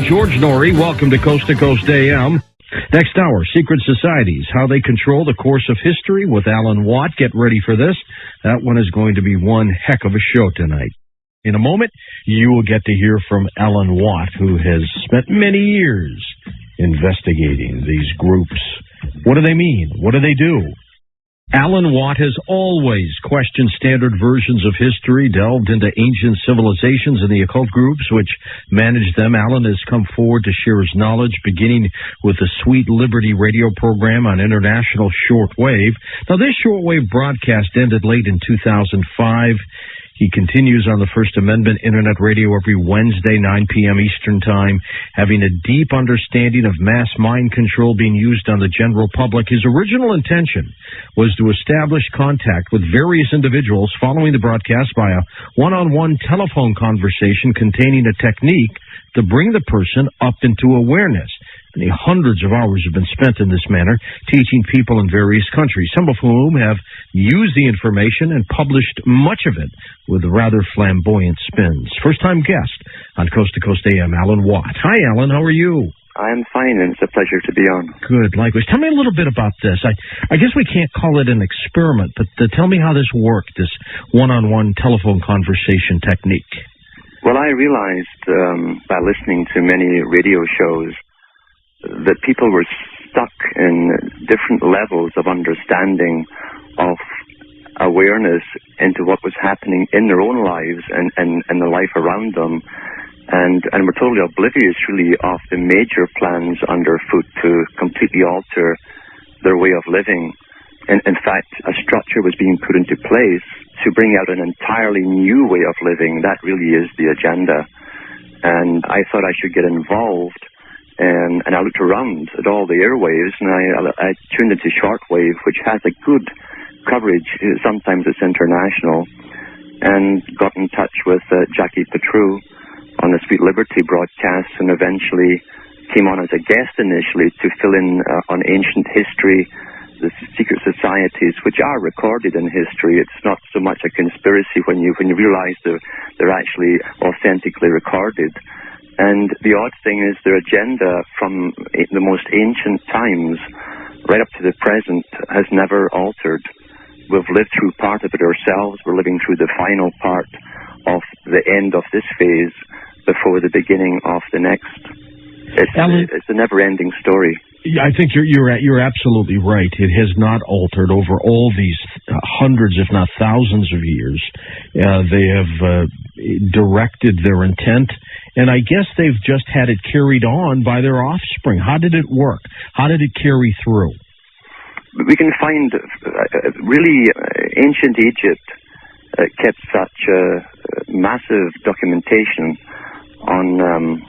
George Noory. Welcome to Coast AM. Next hour, secret societies, how they control the course of history with Alan Watt. Get ready for this. That one is going to be one heck of a show tonight. In a moment, you will get to hear from Alan Watt, who has spent many years investigating these groups. What do they mean? What do they do? Alan Watt has always questioned standard versions of history, delved into ancient civilizations and the occult groups which managed them. Alan has come forward to share his knowledge, beginning with the Sweet Liberty radio program on international shortwave. Now, this shortwave broadcast ended late in 2005. He continues on the First Amendment Internet Radio every Wednesday, 9 p.m. Eastern Time, having a deep understanding of mass mind control being used on the general public. His original intention was to establish contact with various individuals following the broadcast by a one-on-one telephone conversation containing a technique to bring the person up into awareness. And hundreds of hours have been spent in this manner, teaching people in various countries, some of whom have used the information and published much of it with rather flamboyant spins. First-time guest on Coast to Coast AM, Alan Watt. Hi, Alan. How are you? I'm fine, and it's a pleasure to be on. Good. Likewise. Tell me a little bit about this. I guess we can't call it an experiment, but tell me how this worked, this one-on-one telephone conversation technique. Well, I realized by listening to many radio shows that people were stuck in different levels of understanding of awareness into what was happening in their own lives and the life around them, and were totally oblivious, really, of the major plans underfoot to completely alter their way of living. And in fact, a structure was being put into place to bring out an entirely new way of living. That really is the agenda. And I thought I should get involved. And I looked around at all the airwaves, and I tuned into shortwave, which has a good coverage. Sometimes it's international, and got in touch with Jackie Petrou on the Sweet Liberty broadcast, and eventually came on as a guest initially to fill in on ancient history, the secret societies, which are recorded in history. It's not so much a conspiracy when you realize they're actually authentically recorded. And the odd thing is their agenda from the most ancient times right up to the present has never altered. We've lived through part of it ourselves. We're living through the final part of the end of this phase before the beginning of the next. It's a never-ending story. I think you're absolutely right. It has not altered over all these hundreds, if not thousands of years. They have directed their intent, and I guess they've just had it carried on by their offspring. How did it work? How did it carry through? We can find really ancient Egypt kept such massive documentation on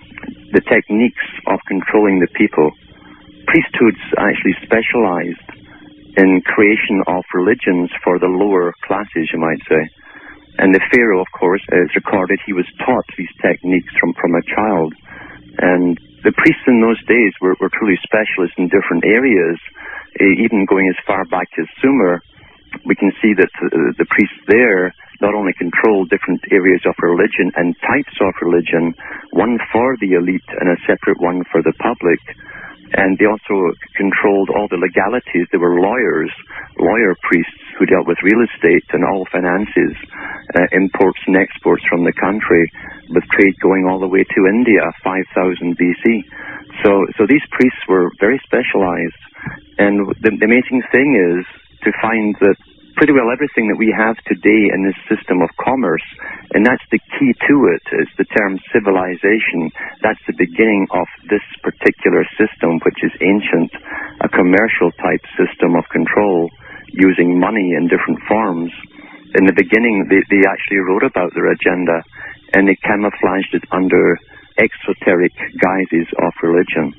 the techniques of controlling the people. Priesthoods actually specialized in creation of religions for the lower classes, you might say. And the pharaoh, of course, is recorded, he was taught these techniques from a child. And the priests in those days were truly specialists in different areas. Even going as far back as Sumer, we can see that the priests there not only controlled different areas of religion and types of religion, one for the elite and a separate one for the public, and they also controlled all the legalities. They were lawyer priests who dealt with real estate and all finances, imports and exports from the country, with trade going all the way to India, 5000 BC. So these priests were very specialized. And the amazing thing is to find that pretty well everything that we have today in this system of commerce, and that's the key to it, is the term civilization. That's the beginning of this particular system, which is ancient, a commercial type system of control using money in different forms. In the beginning, they actually wrote about their agenda, and they camouflaged it under exoteric guises of religion.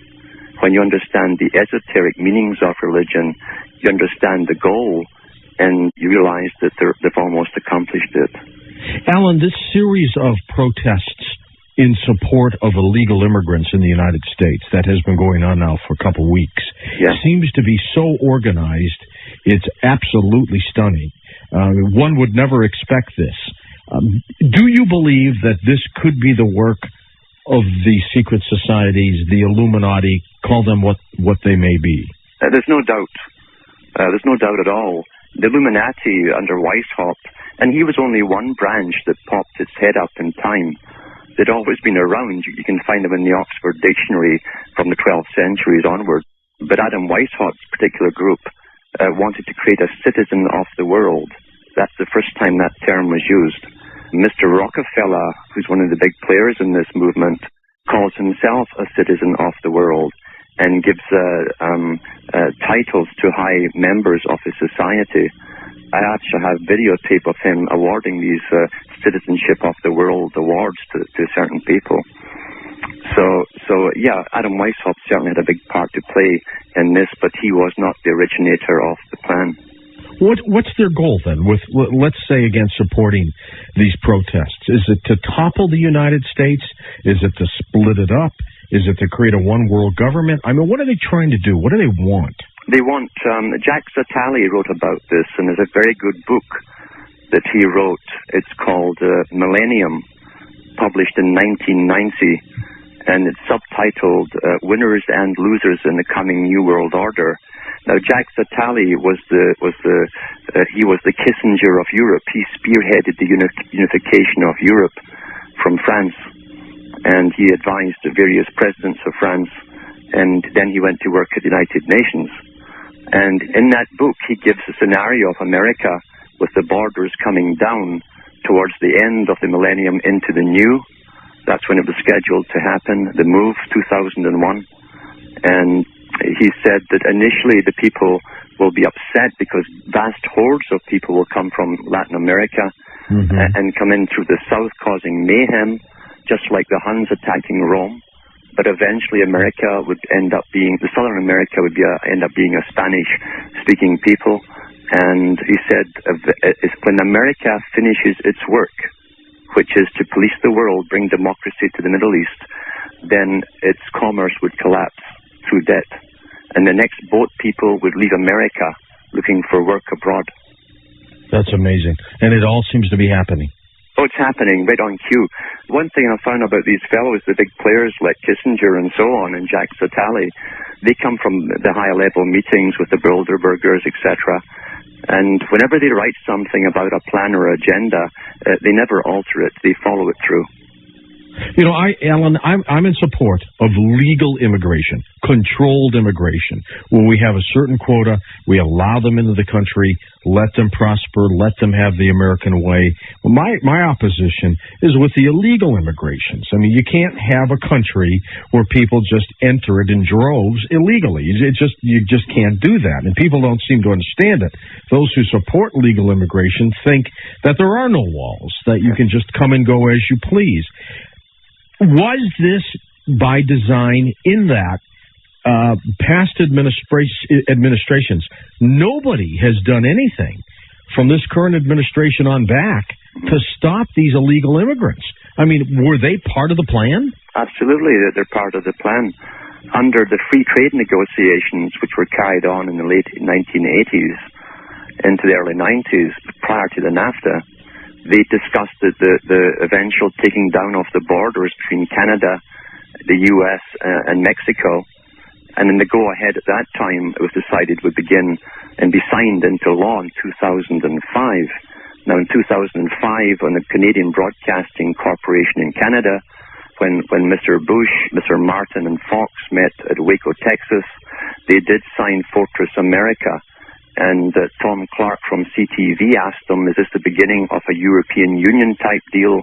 When you understand the esoteric meanings of religion, you understand the goal, and you realize that they've almost accomplished it. Alan, this series of protests in support of illegal immigrants in the United States that has been going on now for a couple weeks seems to be so organized, it's absolutely stunning. One would never expect this. Do you believe that this could be the work of the secret societies, the Illuminati, call them what they may be? There's no doubt. There's no doubt at all. The Illuminati under Weishaupt, and he was only one branch that popped its head up in time. They'd always been around. You can find them in the Oxford Dictionary from the 12th centuries onward. But Adam Weishaupt's particular group wanted to create a citizen of the world. That's the first time that term was used. Mr. Rockefeller, who's one of the big players in this movement, calls himself a citizen of the world and gives titles to high members of his society. I actually have videotape of him awarding these Citizenship of the World awards to certain people. So yeah, Adam Weishaupt certainly had a big part to play in this, but he was not the originator of the plan. What's their goal then? With, let's say, again, supporting these protests, is it to topple the United States? Is it to split it up? Is it to create a one-world government? I mean, what are they trying to do? What do they want? They want, Jacques Attali wrote about this, and there's a very good book that he wrote. It's called Millennium, published in 1990, and it's subtitled Winners and Losers in the Coming New World Order. Now, Jacques Attali was the Kissinger of Europe. He spearheaded the unification of Europe from France, and he advised the various presidents of France, and then he went to work at the United Nations. And in that book, he gives a scenario of America with the borders coming down towards the end of the millennium into the new. That's when it was scheduled to happen, the move, 2001. And he said that initially the people will be upset because vast hordes of people will come from Latin America and come in through the south, causing mayhem, just like the Huns attacking Rome. But eventually America would end up being, the Southern America would end up being a Spanish-speaking people. And he said, when America finishes its work, which is to police the world, bring democracy to the Middle East, then its commerce would collapse through debt. And the next boat people would leave America looking for work abroad. That's amazing. And it all seems to be happening. Oh, it's happening right on cue. One thing I found about these fellows, the big players like Kissinger and so on, and Jacques Attali, they come from the high-level meetings with the Bilderbergers, etc. And whenever they write something about a plan or agenda, they never alter it. They follow it through. You know, Alan, I'm in support of legal immigration, controlled immigration, where we have a certain quota, we allow them into the country, let them prosper, let them have the American way. Well, my opposition is with the illegal immigrations. I mean, you can't have a country where people just enter it in droves illegally. You just can't do that, and people don't seem to understand it. Those who support legal immigration think that there are no walls, that you can just come and go as you please. Was this by design in that past administrations, nobody has done anything from this current administration on back to stop these illegal immigrants? I mean, were they part of the plan? Absolutely, they're part of the plan. Under the free trade negotiations, which were carried on in the late 1980s into the early 90s, prior to the NAFTA, they discussed the eventual taking down of the borders between Canada, the U.S., and Mexico. And in the go-ahead at that time, it was decided would begin and be signed into law in 2005. Now, in 2005, on the Canadian Broadcasting Corporation in Canada, when Mr. Bush, Mr. Martin, and Fox met at Waco, Texas, they did sign Fortress America. And Tom Clark from CTV asked them, is this the beginning of a European Union type deal?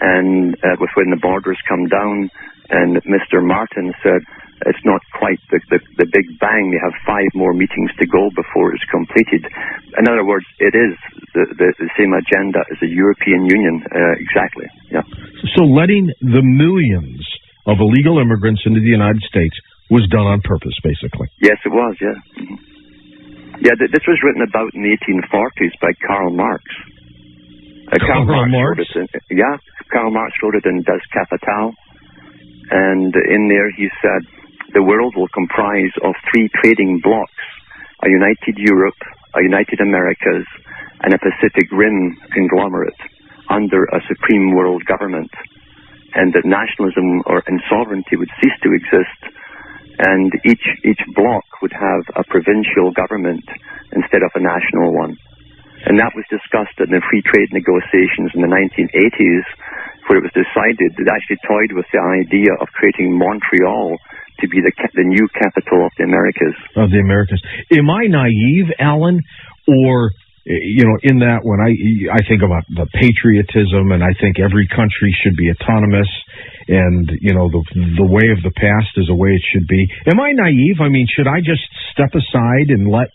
And with when the borders come down, and Mr. Martin said, it's not quite the big bang. We have 5 more meetings to go before it's completed. In other words, it is the same agenda as the European Union, exactly. Yeah. So letting the millions of illegal immigrants into the United States was done on purpose, basically. Yes, it was, yeah. Mm-hmm. Yeah, this was written about in the 1840s by Karl Marx. Karl Marx? Karl Marx wrote it in Das Kapital. And in there he said, the world will comprise of 3 trading blocs, a united Europe, a united Americas, and a Pacific Rim conglomerate under a supreme world government. and that nationalism or insovereignty would cease to exist, and each bloc would have a provincial government instead of a national one. And that was discussed in the free trade negotiations in the 1980s, where it was decided, it actually toyed with the idea of creating Montreal to be the new capital of the Americas. Of the Americas. Am I naive, Alan, or, in that when I think about the patriotism, and I think every country should be autonomous, and, the way of the past is the way it should be. Am I naive? I mean, should I just step aside and let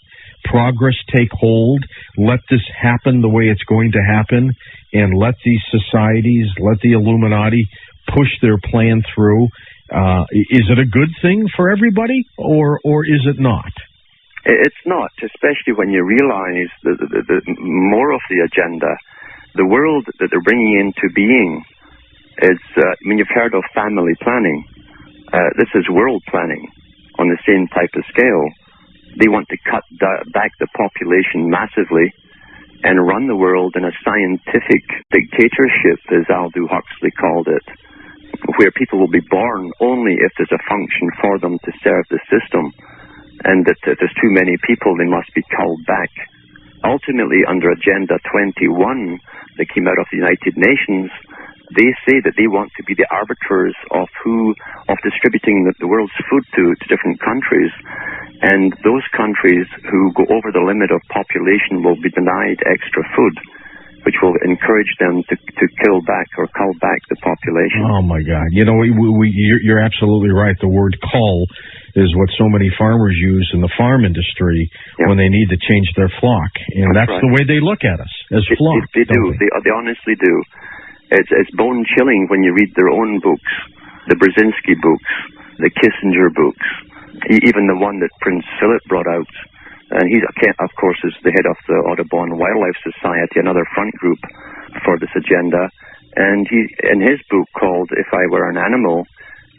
progress take hold, let this happen the way it's going to happen, and let these societies, let the Illuminati push their plan through? Is it a good thing for everybody, or is it not? It's not, especially when you realize the more of the agenda. The world that they're bringing into being is, you've heard of family planning. This is world planning on the same type of scale. They want to cut back the population massively and run the world in a scientific dictatorship, as Aldous Huxley called it, where people will be born only if there's a function for them to serve the system, and that if there's too many people, they must be culled back. Ultimately, under Agenda 21 that came out of the United Nations, they say that they want to be the arbiters of distributing the world's food to different countries. And those countries who go over the limit of population will be denied extra food, which will encourage them to kill back or cull back the population. Oh, my God. You're absolutely right. The word cull is what so many farmers use in the farm industry when they need to change their flock. And that's right. The way they look at us, as flock. They do. They honestly do. It's bone-chilling when you read their own books, the Brzezinski books, the Kissinger books, even the one that Prince Philip brought out. And he, of course, is the head of the Audubon Wildlife Society, another front group for this agenda. And he, in his book called If I Were an Animal,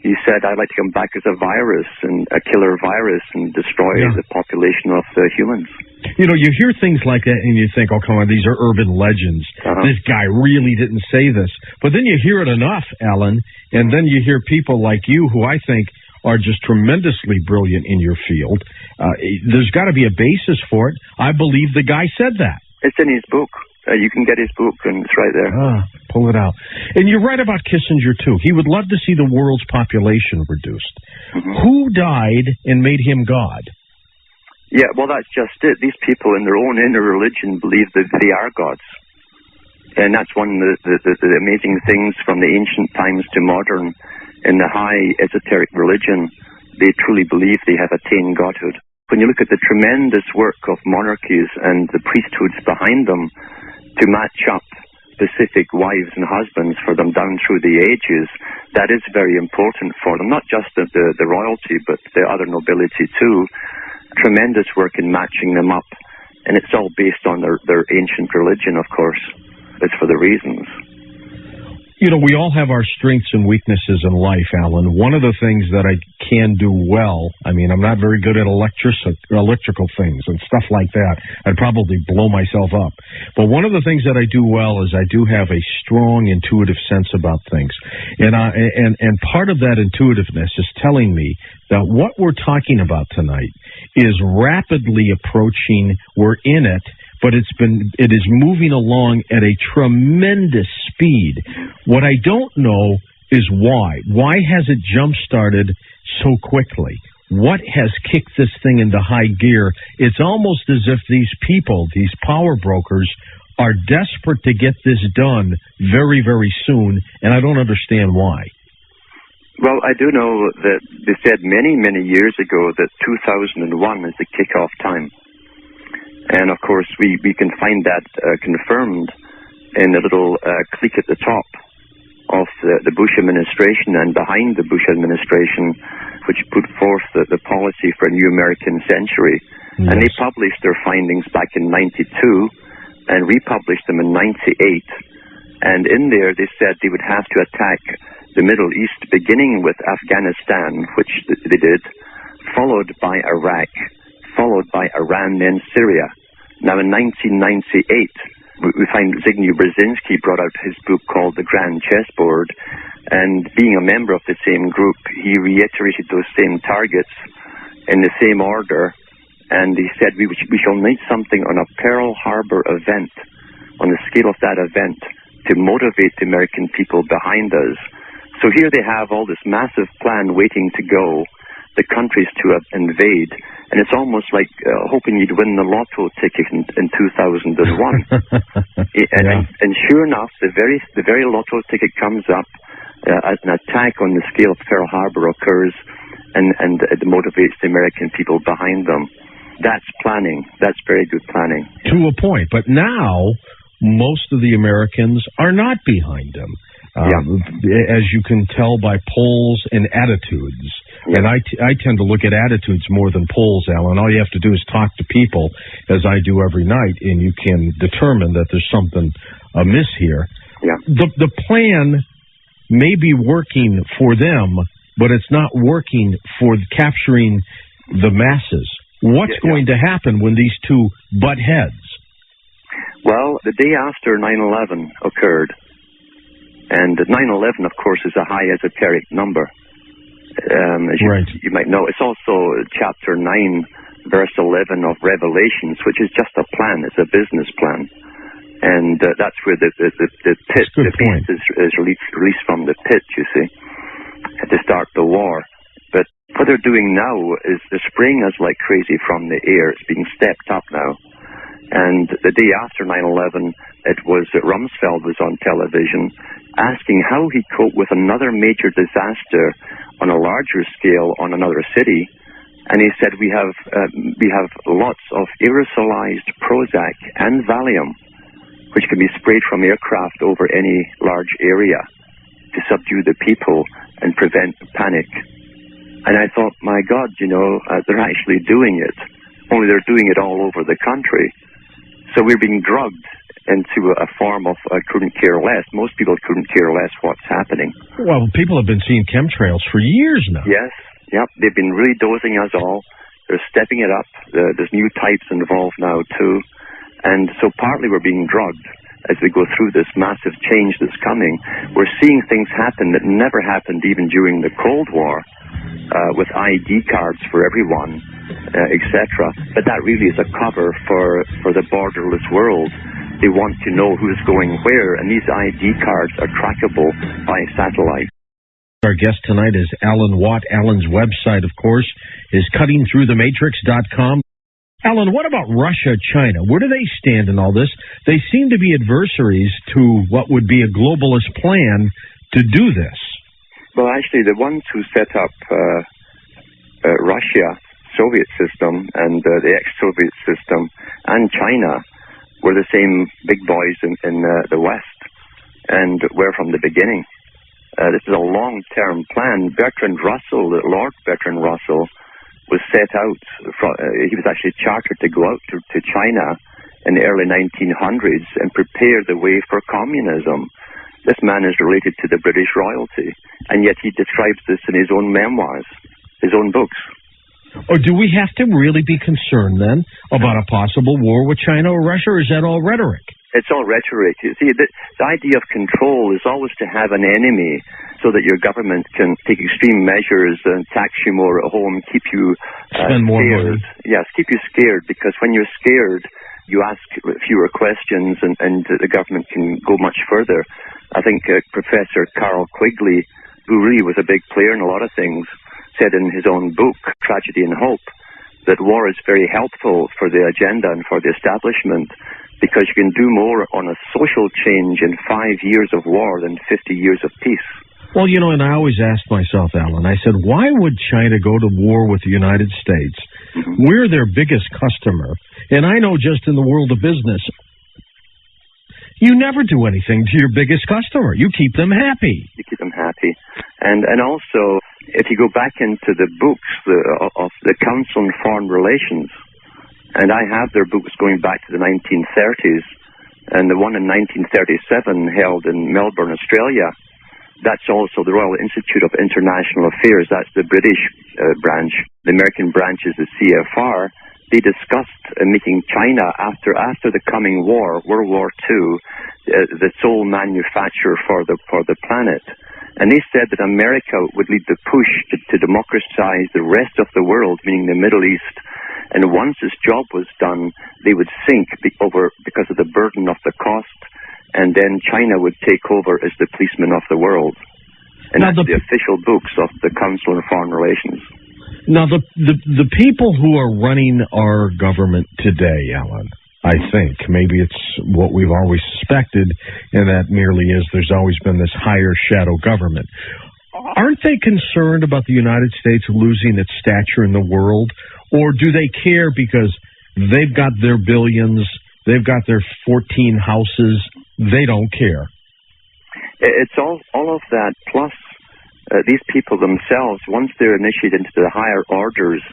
he said, I'd like to come back as a virus, and a killer virus, and destroy the population of humans. You hear things like that, and you think, oh, come on, these are urban legends. This guy really didn't say this. But then you hear it enough, Alan, and then you hear people like you, who I think are just tremendously brilliant in your field. There's got to be a basis for it. I believe the guy said that. It's in his book. You can get his book, and it's right there. Pull it out. And you're right about Kissinger, too. He would love to see the world's population reduced. Who died and made him God? Yeah, well, that's just it. These people in their own inner religion believe that they are gods. And that's one of the amazing things from the ancient times to modern. In the high esoteric religion, they truly believe they have attained godhood. When you look at the tremendous work of monarchies and the priesthoods behind them to match up specific wives and husbands for them down through the ages, that is very important for them. Not just the royalty, but the other nobility too. Tremendous work in matching them up. And it's all based on their ancient religion, of course. It's for the reasons. We all have our strengths and weaknesses in life, Alan. One of the things that I can do well, I'm not very good at electrical things and stuff like that. I'd probably blow myself up. But one of the things that I do well is I do have a strong intuitive sense about things. And part of that intuitiveness is telling me that what we're talking about tonight is rapidly approaching, we're in it, but it is moving along at a tremendous speed. What I don't know is why. Why has it jump-started so quickly? What has kicked this thing into high gear? It's almost as if these people, these power brokers, are desperate to get this done very, very soon, and I don't understand why. Well, I do know that they said many, many years ago that 2001 is the kickoff time. And, of course, we can find that confirmed in the little clique at the top of the Bush administration and behind the Bush administration, which put forth the policy for a new American century. Yes. And they published their findings back in 92 and republished them in 98. And in there they said they would have to attack the Middle East, beginning with Afghanistan, which they did, followed by Iraq, followed by Iran, then Syria. Now, in 1998, we find Zbigniew Brzezinski brought out his book called The Grand Chessboard, and being a member of the same group, he reiterated those same targets in the same order, and he said we shall need something on a Pearl Harbor event, on the scale of that event, to motivate the American people behind us. So here they have all this massive plan waiting to go, the countries to invade, and it's almost like hoping you'd win the lotto ticket in 2001. And sure enough, the very lotto ticket comes up, an attack on the scale of Pearl Harbor occurs, and it motivates the American people behind them. That's planning. That's very good planning. To a point. But now, most of the Americans are not behind them. As you can tell by polls and attitudes. Yeah. And I tend to look at attitudes more than polls, Alan. All you have to do is talk to people, as I do every night, and you can determine that there's something amiss here. Yeah. The plan may be working for them, but it's not working for capturing the masses. What's going to happen when these two butt heads? Well, the day after 9/11 occurred, and 9/11, of course, is a high esoteric number. As you might know, it's also chapter 9, verse 11 of Revelations, which is just a plan. It's a business plan. And that's where the pit, the beast is released from the pit, you see, to start the war. But what they're doing now is they're spraying us like crazy from the air. It's being stepped up now. And the day after 9/11, it was Rumsfeld was on television asking how he coped with another major disaster on a larger scale on another city. And he said, we have lots of aerosolized Prozac and Valium, which can be sprayed from aircraft over any large area to subdue the people and prevent panic. And I thought, my God, they're actually doing it, only they're doing it all over the country. So we're being drugged into a form of couldn't care less. Most people couldn't care less what's happening. Well, people have been seeing chemtrails for years now. Yes, yep. They've been really dosing us all. They're stepping it up. There's new types involved now, too. And so partly we're being drugged as we go through this massive change that's coming. We're seeing things happen that never happened even during the Cold War, with ID cards for everyone, etc. But that really is a cover for the borderless world. They want to know who's going where, and these ID cards are trackable by satellite. Our guest tonight is Alan Watt. Alan's website, of course, is cuttingthroughthematrix.com. Alan, what about Russia, China? Where do they stand in all this? They seem to be adversaries to what would be a globalist plan to do this. Well, actually, the ones who set up Russia, Soviet system, and the ex-Soviet system, and China were the same big boys in the West, and were from the beginning. This is a long-term plan. Lord Bertrand Russell, was set out. He was actually chartered to go out to China in the early 1900s and prepare the way for communism. This man is related to the British royalty, and yet he describes this in his own memoirs, his own books. Or do we have to really be concerned, then, about a possible war with China or Russia, or is that all rhetoric? It's all rhetoric. You see, the idea of control is always to have an enemy so that your government can take extreme measures and tax you more at home, keep you spend more money. Yes, keep you scared, because when you're scared, you ask fewer questions and the government can go much further. I think Professor Karl Quigley, who really was a big player in a lot of things, said in his own book, Tragedy and Hope, that war is very helpful for the agenda and for the establishment, because you can do more on a social change in 5 years of war than 50 years of peace. Well, and I always asked myself, Alan, I said, why would China go to war with the United States? Mm-hmm. We're their biggest customer. And I know just in the world of business, you never do anything to your biggest customer. You keep them happy. You keep them happy. And also, if you go back into the books of the Council on Foreign Relations, and I have their books going back to the 1930s, and the one in 1937 held in Melbourne, Australia, that's also the Royal Institute of International Affairs. That's the British branch. The American branch is the CFR, they discussed making China, after the coming war, World War II, the sole manufacturer for the planet. And they said that America would lead the push to democratize the rest of the world, meaning the Middle East. And once this job was done, they would sink because of the burden of the cost, and then China would take over as the policeman of the world. And that's the official books of the Council on Foreign Relations. Now, the people who are running our government today, Alan, I think, maybe it's what we've always suspected, and that merely is there's always been this higher shadow government. Aren't they concerned about the United States losing its stature in the world? Or do they care because they've got their billions, they've got their 14 houses, they don't care? It's all of that, plus these people themselves, once they're initiated into the higher orders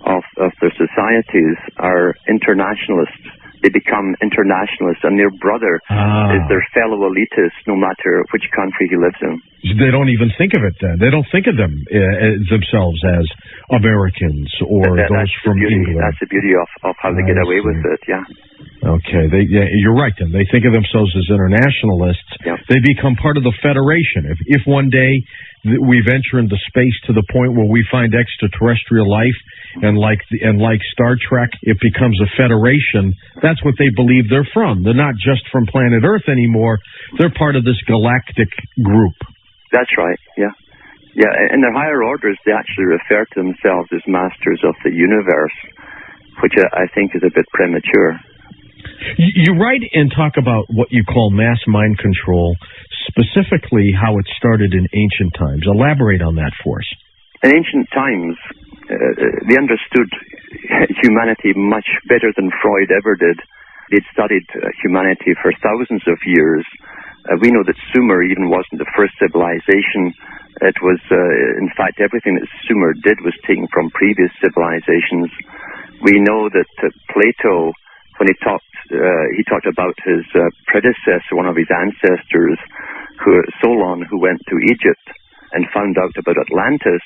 of their societies, are internationalists. They become internationalists, and their brother is their fellow elitist, no matter which country he lives in. They don't even think of it then. They don't think of them themselves as Americans or those from England. That's the beauty of how they get away with it, yeah. Okay, you're right then. They think of themselves as internationalists. Yep. They become part of the Federation. If one day we venture into space to the point where we find extraterrestrial life, and like Star Trek, it becomes a federation, that's what they believe they're from. They're not just from planet Earth anymore. They're part of this galactic group. That's right, yeah. Yeah, in their higher orders, they actually refer to themselves as masters of the universe, which I think is a bit premature. You write and talk about what you call mass mind control, specifically how it started in ancient times. Elaborate on that for us. In ancient times, they understood humanity much better than Freud ever did. They'd studied humanity for thousands of years. We know that Sumer even wasn't the first civilization. It was, in fact, everything that Sumer did was taken from previous civilizations. We know that Plato, when he talked about his predecessor, one of his ancestors, Solon, who went to Egypt and found out about Atlantis.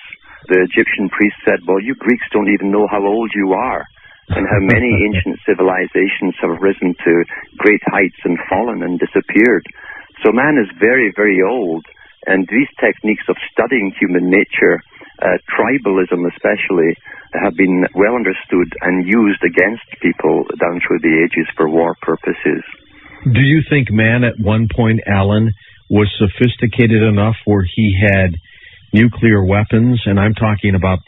The Egyptian priest said, well, you Greeks don't even know how old you are, and how many ancient civilizations have risen to great heights and fallen and disappeared. So man is very, very old, and these techniques of studying human nature, tribalism especially, have been well understood and used against people down through the ages for war purposes. Do you think man at one point, Alan, was sophisticated enough where he had nuclear weapons, and I'm talking about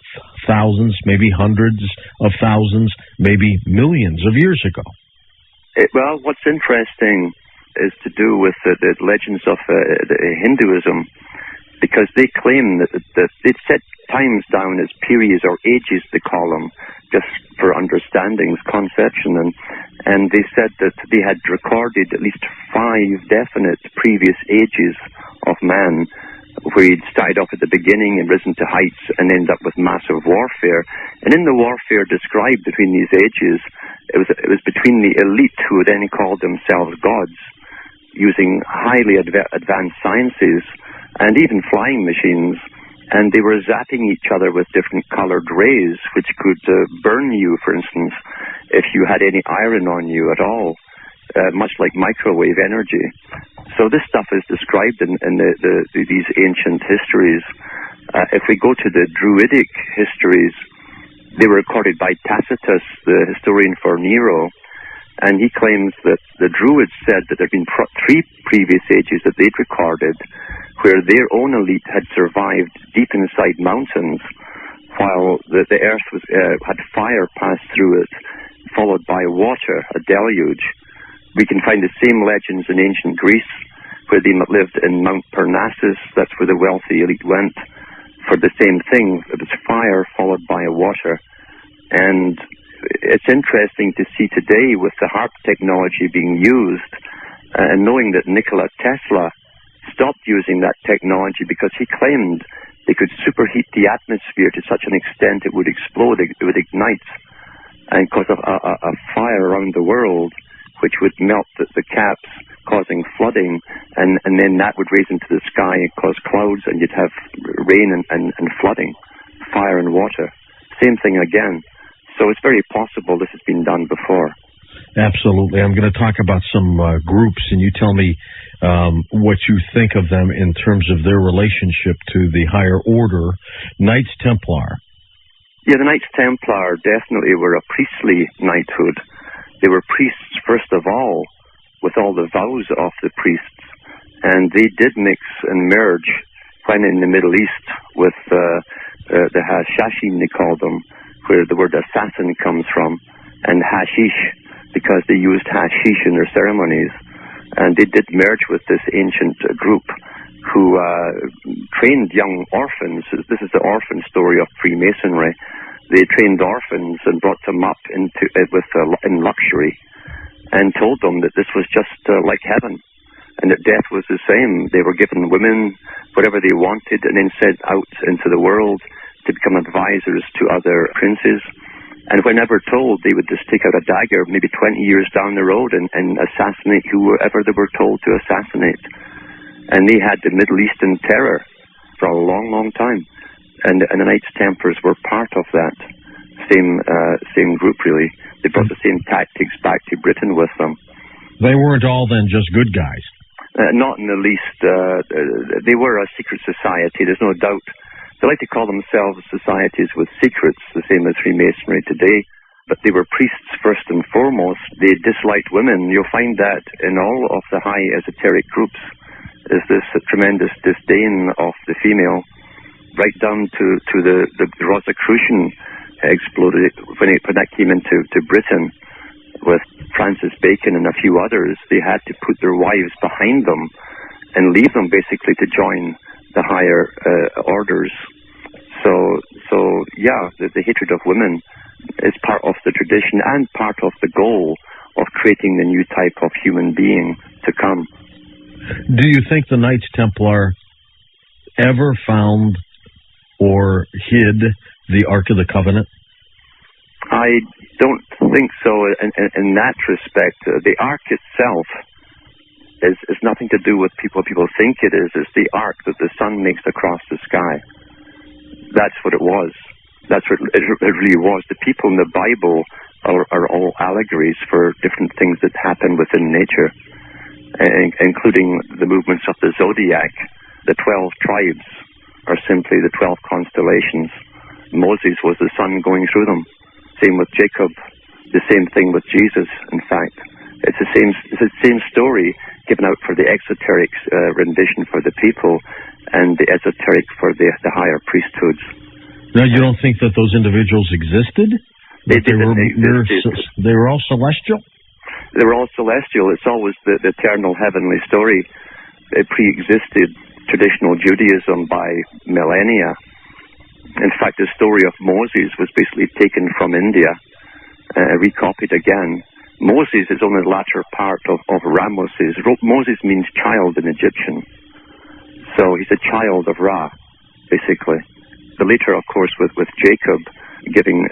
thousands, maybe hundreds of thousands, maybe millions of years ago? Well, what's interesting is to do with the legends of Hinduism, because they claim that they'd set times down as periods or ages, they call them, just for understanding's conception, and they said that they had recorded at least 5 definite previous ages of man, where he'd started off at the beginning and risen to heights and ended up with massive warfare. And in the warfare described between these ages, it was between the elite, who then called themselves gods, using highly advanced sciences and even flying machines, and they were zapping each other with different colored rays, which could burn you, for instance, if you had any iron on you at all. Much like microwave energy. So this stuff is described in these ancient histories. If we go to the Druidic histories, they were recorded by Tacitus, the historian for Nero, and he claims that the Druids said that there had been 3 previous ages that they'd recorded where their own elite had survived deep inside mountains, while the earth had fire pass through it, followed by water, a deluge. We can find the same legends in ancient Greece, where they lived in Mount Parnassus. That's where the wealthy elite went for the same thing. It was fire followed by water. And it's interesting to see today with the HAARP technology being used, and knowing that Nikola Tesla stopped using that technology because he claimed they could superheat the atmosphere to such an extent it would explode, it would ignite, and cause a fire around the world, which would melt the caps, causing flooding, and then that would raise into the sky and cause clouds, and you'd have rain and flooding, fire and water. Same thing again. So it's very possible this has been done before. Absolutely. I'm going to talk about some groups, and you tell me what you think of them in terms of their relationship to the higher order. Knights Templar. Yeah, the Knights Templar definitely were a priestly knighthood. They were priests, first of all, with all the vows of the priests. And they did mix and merge when in the Middle East with the Hashashin, they called them, where the word assassin comes from, and hashish, because they used hashish in their ceremonies. And they did merge with this ancient group who trained young orphans. This is the orphan story of Freemasonry. They trained orphans and brought them up in luxury and told them that this was just like heaven and that death was the same. They were given women, whatever they wanted, and then sent out into the world to become advisors to other princes. And whenever told, they would just take out a dagger maybe 20 years down the road and assassinate whoever they were told to assassinate. And they had the Middle Eastern terror for a long, long time. And the Knights Templars were part of that same group, really. They brought the same tactics back to Britain with them. They weren't all then just good guys? Not in the least. They were a secret society, there's no doubt. They like to call themselves societies with secrets, the same as Freemasonry today. But they were priests first and foremost. They disliked women. You'll find that in all of the high esoteric groups is this tremendous disdain of the female, right down to the Rosicrucian exploded when that came into Britain with Francis Bacon and a few others. They had to put their wives behind them and leave them basically to join the higher orders. So yeah, the hatred of women is part of the tradition and part of the goal of creating the new type of human being to come. Do you think the Knights Templar ever found or hid the Ark of the Covenant? I don't think so in that respect. The Ark itself is nothing to do with what people think it is. It's the arc that the sun makes across the sky. That's what it was. That's what it really was. The people in the Bible are all allegories for different things that happen within nature, including the movements of the zodiac. The 12 tribes are simply the 12 constellations. Moses was the sun going through them. Same with Jacob. The same thing with Jesus, in fact. It's the same story given out for the exoteric rendition for the people and the esoteric for the higher priesthoods. Now, you don't think that those individuals existed? They were all celestial? They were all celestial. It's always the eternal heavenly story. It pre-existed traditional Judaism by millennia. In fact, the story of Moses was basically taken from India, recopied again. Moses is only the latter part of Ramoses. Moses means child in Egyptian. So he's a child of Ra, basically. The later, of course, with Jacob giving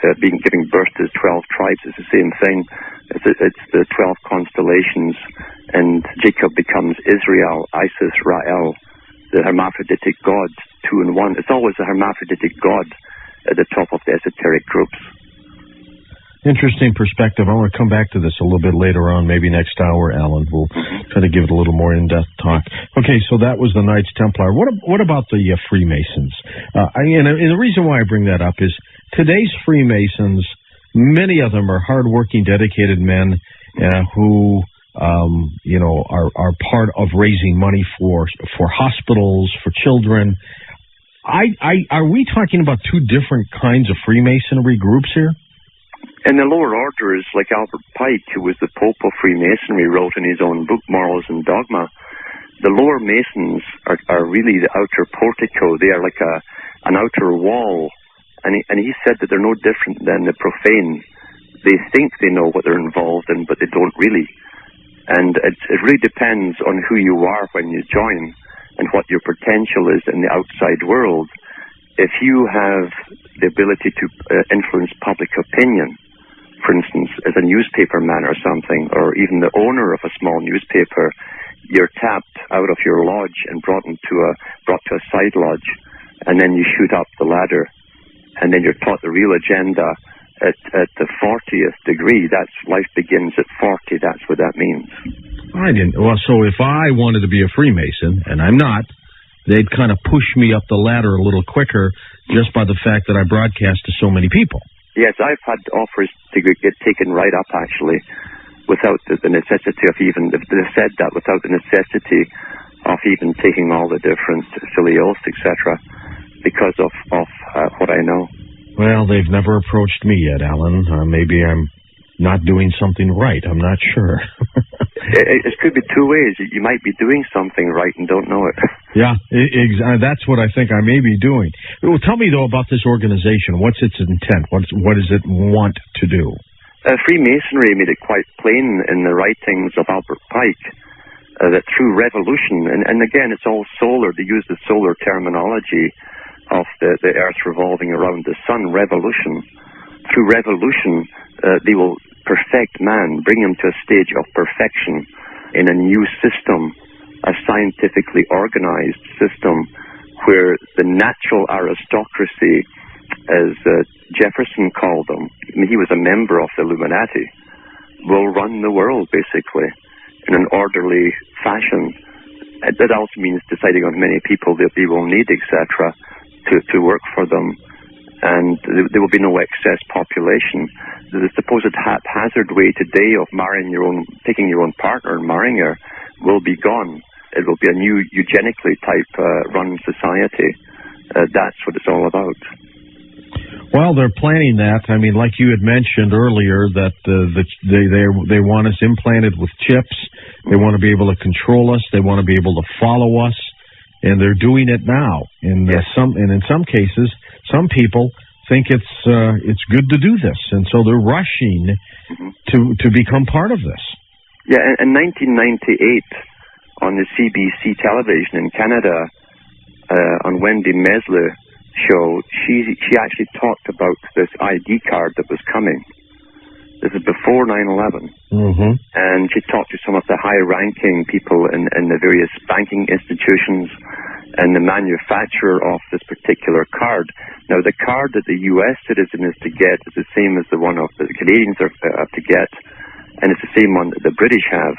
birth to 12 tribes is the same thing. It's the 12 constellations, and Jacob becomes Israel, Isis, Ra'el, the hermaphroditic God, 2 in 1. It's always a hermaphroditic God at the top of the esoteric groups. Interesting perspective. I want to come back to this a little bit later on, maybe next hour, Alan. We'll try to give it a little more in-depth talk. Okay, so that was the Knights Templar. What about the Freemasons? And the reason why I bring that up is today's Freemasons, many of them are hardworking, dedicated men who are part of raising money for hospitals, for children. Are we talking about two different kinds of Freemasonry groups here? In the lower orders, like Albert Pike, who was the Pope of Freemasonry, wrote in his own book, Morals and Dogma, the lower Masons are really the outer portico. They are like an outer wall. And he said that they're no different than the profane. They think they know what they're involved in, but they don't really. And it really depends on who you are when you join and what your potential is in the outside world. If you have the ability to influence public opinion, for instance, as a newspaper man or something, or even the owner of a small newspaper, you're tapped out of your lodge and brought to a side lodge, and then you shoot up the ladder, and then you're taught the real agenda at the 40th degree. That's life begins at 40. That's what that means. So if I wanted to be a Freemason, and I'm not, they'd kind of push me up the ladder a little quicker just by the fact that I broadcast to so many people. Yes, I've had offers to get taken right up, actually, without the necessity of even, they've said that, without the necessity of even taking all the different silly oaths, etc., because of what I know. Well, they've never approached me yet, Alan. Maybe I'm not doing something right. I'm not sure. It could be two ways. You might be doing something right and don't know it. Yeah, that's what I think I may be doing. Well, tell me, though, about this organization. What's its intent? What does it want to do? Freemasonry made it quite plain in the writings of Albert Pike that through revolution, and again, it's all solar, they use the solar terminology of the Earth revolving around the Sun, revolution. Through revolution, they will perfect man, bring him to a stage of perfection in a new system, a scientifically organized system where the natural aristocracy, as Jefferson called them, I mean, he was a member of the Illuminati, will run the world, basically, in an orderly fashion. That also means deciding on how many people that they will need, etc., to work for them. And there will be no excess population. The supposed haphazard way today of picking your own partner and marrying her will be gone. It will be a new eugenically type run society. That's what it's all about. Well, they're planning that. I mean, like you had mentioned earlier, that they want us implanted with chips. They want to be able to control us. They want to be able to follow us, and they're doing it now. And yes. In some cases, some people think it's good to do this, and so they're rushing to become part of this. Yeah, in 1998, on the CBC television in Canada, on Wendy Mesley show, she actually talked about this ID card that was coming. This is before 9/11. And she talked to some of the high-ranking people in the various banking institutions and the manufacturer of this particular card. Now, the card that the U.S. citizen is to get is the same as the one of the Canadians are to get, and it's the same one that the British have,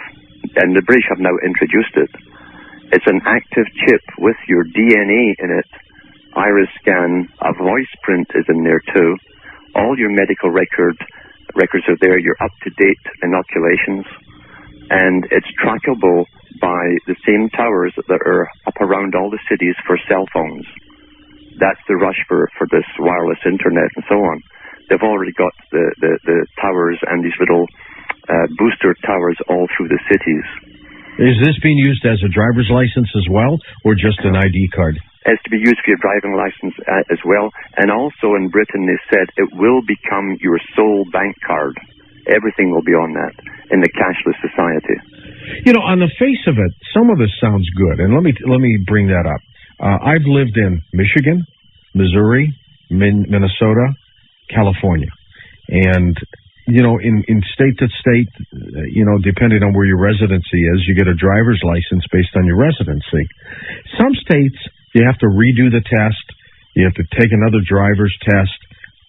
and the British have now introduced it. It's an active chip with your DNA in it, iris scan, a voice print is in there too, all your medical records are there, your up-to-date inoculations, and it's trackable by the same towers that are up around all the cities for cell phones. That's the rush for this wireless internet and so on. They've already got the towers and these little booster towers all through the cities. Is this being used as a driver's license as well, or just an ID card? It's to be used for your driving license as well. And also in Britain, they said it will become your sole bank card. Everything will be on that in the cashless society. You know, on the face of it, some of this sounds good. And let me bring that up. I've lived in Michigan, Missouri, Minnesota, California. And, you know, in state to state, you know, depending on where your residency is, you get a driver's license based on your residency. Some states, you have to redo the test. You have to take another driver's test.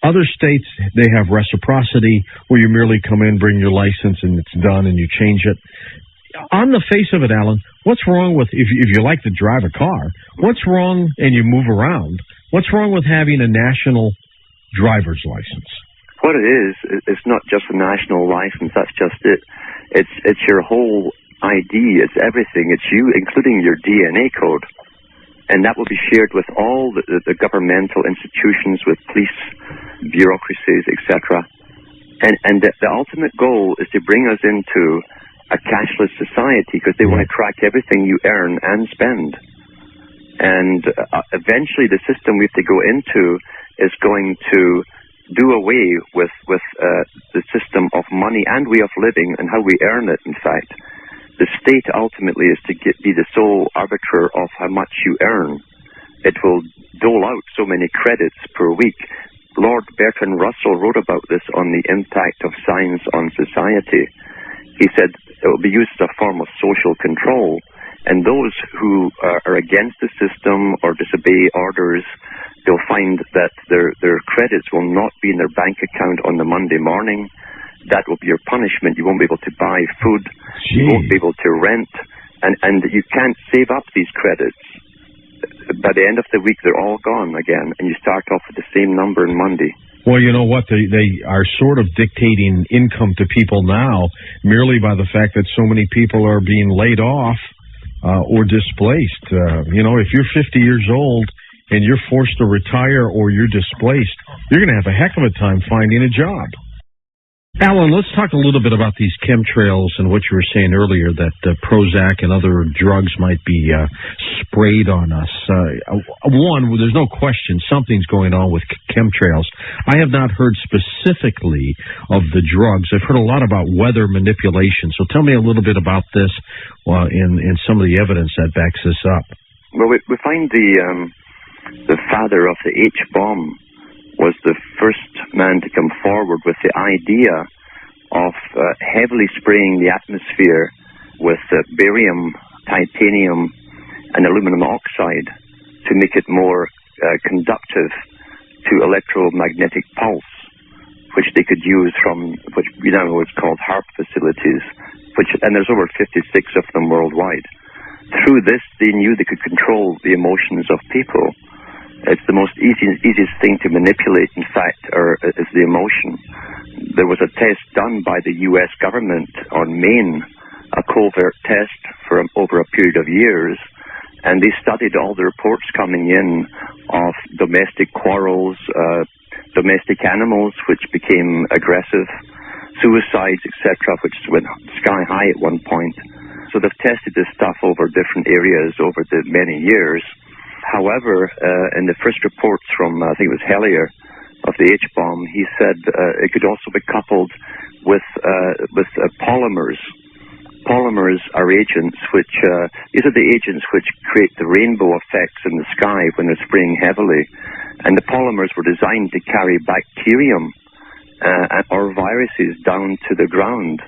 Other states, they have reciprocity, where you merely come in, bring your license, and it's done, and you change it. On the face of it, Alan, what's wrong with, if you like to drive a car, what's wrong, and you move around, what's wrong with having a national driver's license? What it is, it's not just a national license, that's just it. It's your whole ID, it's everything, it's you, including your DNA code. And that will be shared with all the governmental institutions, with police, bureaucracies, etc. And the ultimate goal is to bring us into a cashless society, because they want to track everything you earn and spend. And eventually the system we have to go into is going to do away with the system of money and way of living and how we earn it, in fact. The state ultimately is to be the sole arbiter of how much you earn. It will dole out so many credits per week. Lord Bertrand Russell wrote about this on the impact of science on society. He said it will be used as a form of social control, and those who are against the system or disobey orders They'll find that their credits will not be in their bank account on the Monday morning. That will be your punishment. You won't be able to buy food. You won't be able to rent. And you can't save up these credits. By the end of the week, they're all gone again, and you start off with the same number on Monday. Well, you know what? They are sort of dictating income to people now merely by the fact that so many people are being laid off or displaced. If you're 50 years old and you're forced to retire or you're displaced, you're going to have a heck of a time finding a job. Alan, let's talk a little bit about these chemtrails and what you were saying earlier, that Prozac and other drugs might be sprayed on us. One, there's no question something's going on with chemtrails. I have not heard specifically of the drugs. I've heard a lot about weather manipulation. So tell me a little bit about this in some of the evidence that backs this up. Well, we find the father of the H-bomb was the first man to come forward with the idea of heavily spraying the atmosphere with barium, titanium, and aluminum oxide to make it more conductive to electromagnetic pulse, which they could use from what we now know is called HARP facilities, and there's over 56 of them worldwide. Through this, they knew they could control the emotions of people. It's the most easiest thing to manipulate, in fact, is the emotion. There was a test done by the U.S. government on Maine, a covert test for over a period of years, and they studied all the reports coming in of domestic quarrels, domestic animals which became aggressive, suicides, etc., which went sky high at one point. So they've tested this stuff over different areas over the many years. However, in the first reports from, I think it was Hellier, of the H-bomb, he said it could also be coupled with polymers. Polymers are agents these are the agents which create the rainbow effects in the sky when they're spraying heavily. And the polymers were designed to carry bacterium or viruses down to the ground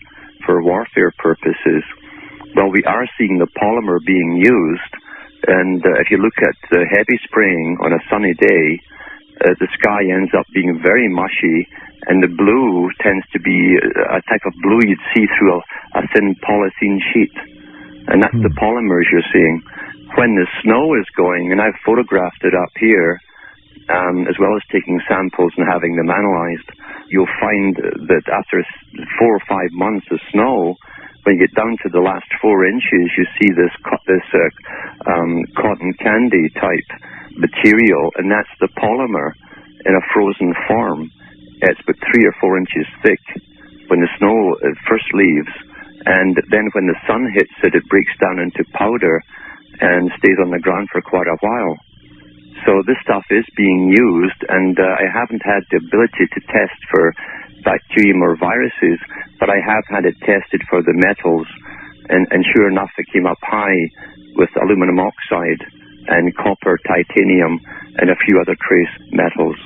for warfare purposes. Well, we are seeing the polymer being used. And if you look at the heavy spraying on a sunny day, the sky ends up being very mushy, and the blue tends to be a type of blue you'd see through a thin polythene sheet. And that's the polymers you're seeing. When the snow is going, and I've photographed it up here, as well as taking samples and having them analyzed, you'll find that after 4 or 5 months of snow, when you get down to the last 4 inches, you see this cotton candy type material, and that's the polymer in a frozen form. It's about 3 or 4 inches thick when the snow first leaves, and then when the sun hits it, it breaks down into powder and stays on the ground for quite a while. So this stuff is being used, and I haven't had the ability to test for bacterium or viruses, but I have had it tested for the metals, and sure enough, it came up high with aluminum oxide and copper, titanium, and a few other trace metals.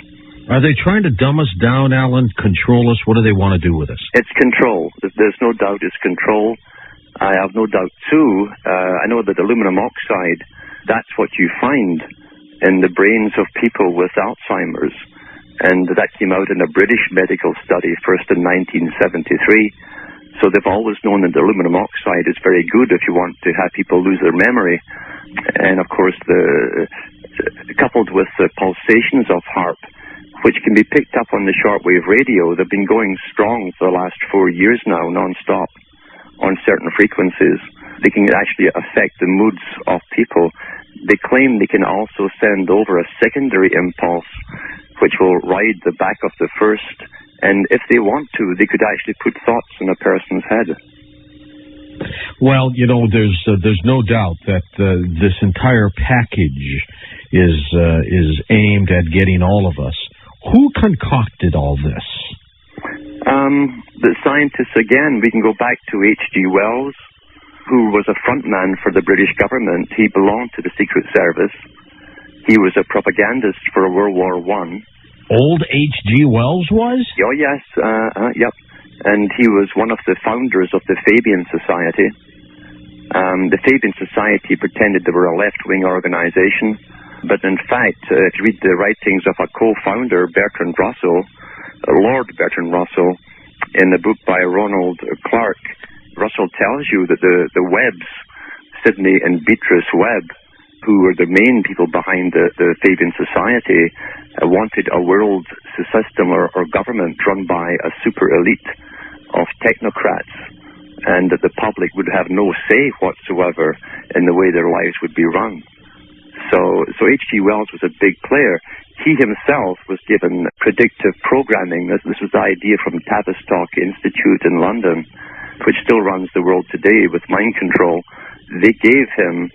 Are they trying to dumb us down, Alan, control us? What do they want to do with us? It's control. There's no doubt it's control. I have no doubt, too. I know that aluminum oxide, that's what you find in the brains of people with Alzheimer's. And that came out in a British medical study, first in 1973. So they've always known that aluminum oxide is very good if you want to have people lose their memory. And, of course, coupled with the pulsations of HARP, which can be picked up on the shortwave radio, they've been going strong for the last 4 years now, non-stop, on certain frequencies. They can actually affect the moods of people. They claim they can also send over a secondary impulse, which will ride the back of the first, and if they want to, they could actually put thoughts in a person's head. Well, there's no doubt that this entire package is aimed at getting all of us. Who concocted all this? The scientists, again, we can go back to H.G. Wells, who was a frontman for the British government. He belonged to the Secret Service. He was a propagandist for World War I. Old H.G. Wells was? Oh, yes. Yep. And he was one of the founders of the Fabian Society. The Fabian Society pretended they were a left-wing organization. But in fact, if you read the writings of a co-founder, Bertrand Russell, Lord Bertrand Russell, in the book by Ronald Clark, Russell tells you that the Webbs, Sidney and Beatrice Webb, who were the main people behind the Fabian Society, wanted a world system or government run by a super elite of technocrats, and that the public would have no say whatsoever in the way their lives would be run. So H.G. Wells was a big player. He himself was given predictive programming. This was the idea from Tavistock Institute in London, which still runs the world today with mind control. They gave him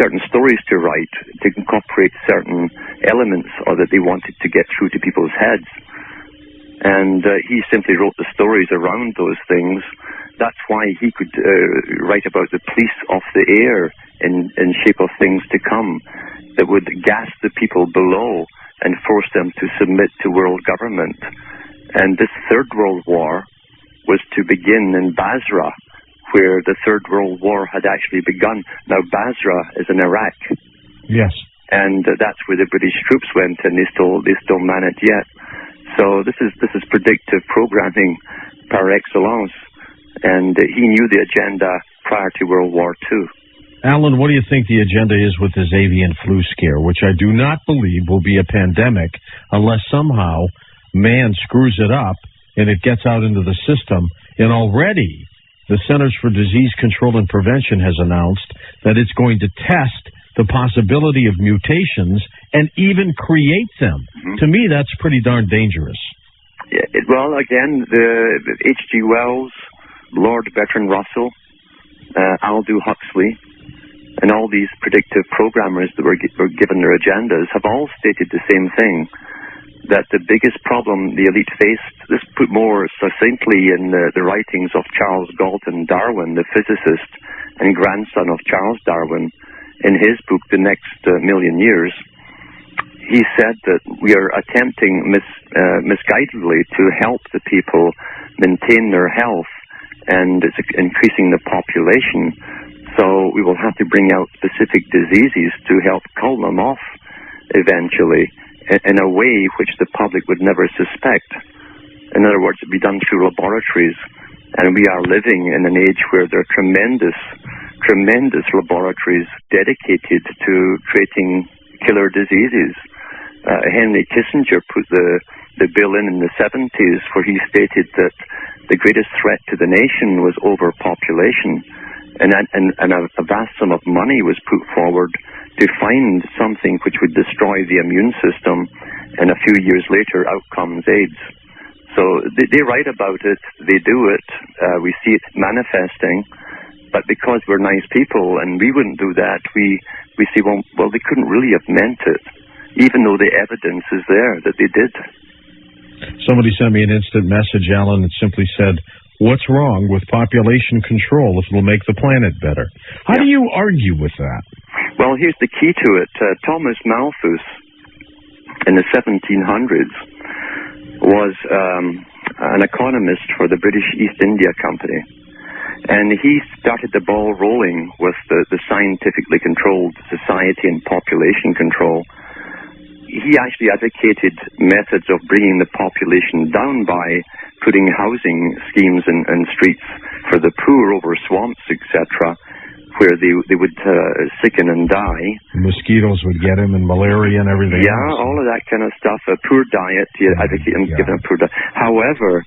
certain stories to write to incorporate certain elements or that they wanted to get through to people's heads. And he simply wrote the stories around those things. That's why he could write about the police of the air in shape of things to come that would gas the people below and force them to submit to world government. And this Third World War was to begin in Basra, where the Third World War had actually begun. Now, Basra is in Iraq. Yes. And that's where the British troops went, and they still man it yet. So this is predictive programming par excellence, and he knew the agenda prior to World War II. Alan, what do you think the agenda is with this avian flu scare, which I do not believe will be a pandemic unless somehow man screws it up and it gets out into the system? And already the Centers for Disease Control and Prevention has announced that it's going to test the possibility of mutations and even create them. Mm-hmm. To me, that's pretty darn dangerous. Yeah, well, again, the H.G. Wells, Lord Bertrand Russell, Aldous Huxley, and all these predictive programmers that were given their agendas have all stated the same thing, that the biggest problem the elite faced, this put more succinctly in the writings of Charles Galton Darwin, the physicist and grandson of Charles Darwin, in his book, The Next Million Years. He said that we are attempting misguidedly to help the people maintain their health, and it's increasing the population. So we will have to bring out specific diseases to help cull them off eventually in a way which the public would never suspect. In other words, it'd be done through laboratories. And we are living in an age where there are tremendous laboratories dedicated to creating killer diseases. Henry Kissinger put the bill in the 70s, where he stated that the greatest threat to the nation was overpopulation. And a vast sum of money was put forward to find something which would destroy the immune system, and a few years later out comes AIDS. So they write about it, they do it, we see it manifesting, but because we're nice people and we wouldn't do that, we say, well, they couldn't really have meant it, even though the evidence is there that they did. Somebody sent me an instant message, Alan, that simply said, what's wrong with population control if it'll make the planet better? How do you argue with that? Well, here's the key to it. Thomas Malthus, in the 1700s, was an economist for the British East India Company. And he started the ball rolling with the scientifically controlled society and population control. He actually advocated methods of bringing the population down by putting housing schemes in streets for the poor over swamps, etc., where they would sicken and die. Mosquitoes would get him, and malaria and everything. Yeah, else. All of that kind of stuff. A poor diet, he advocated him giving a poor diet. However,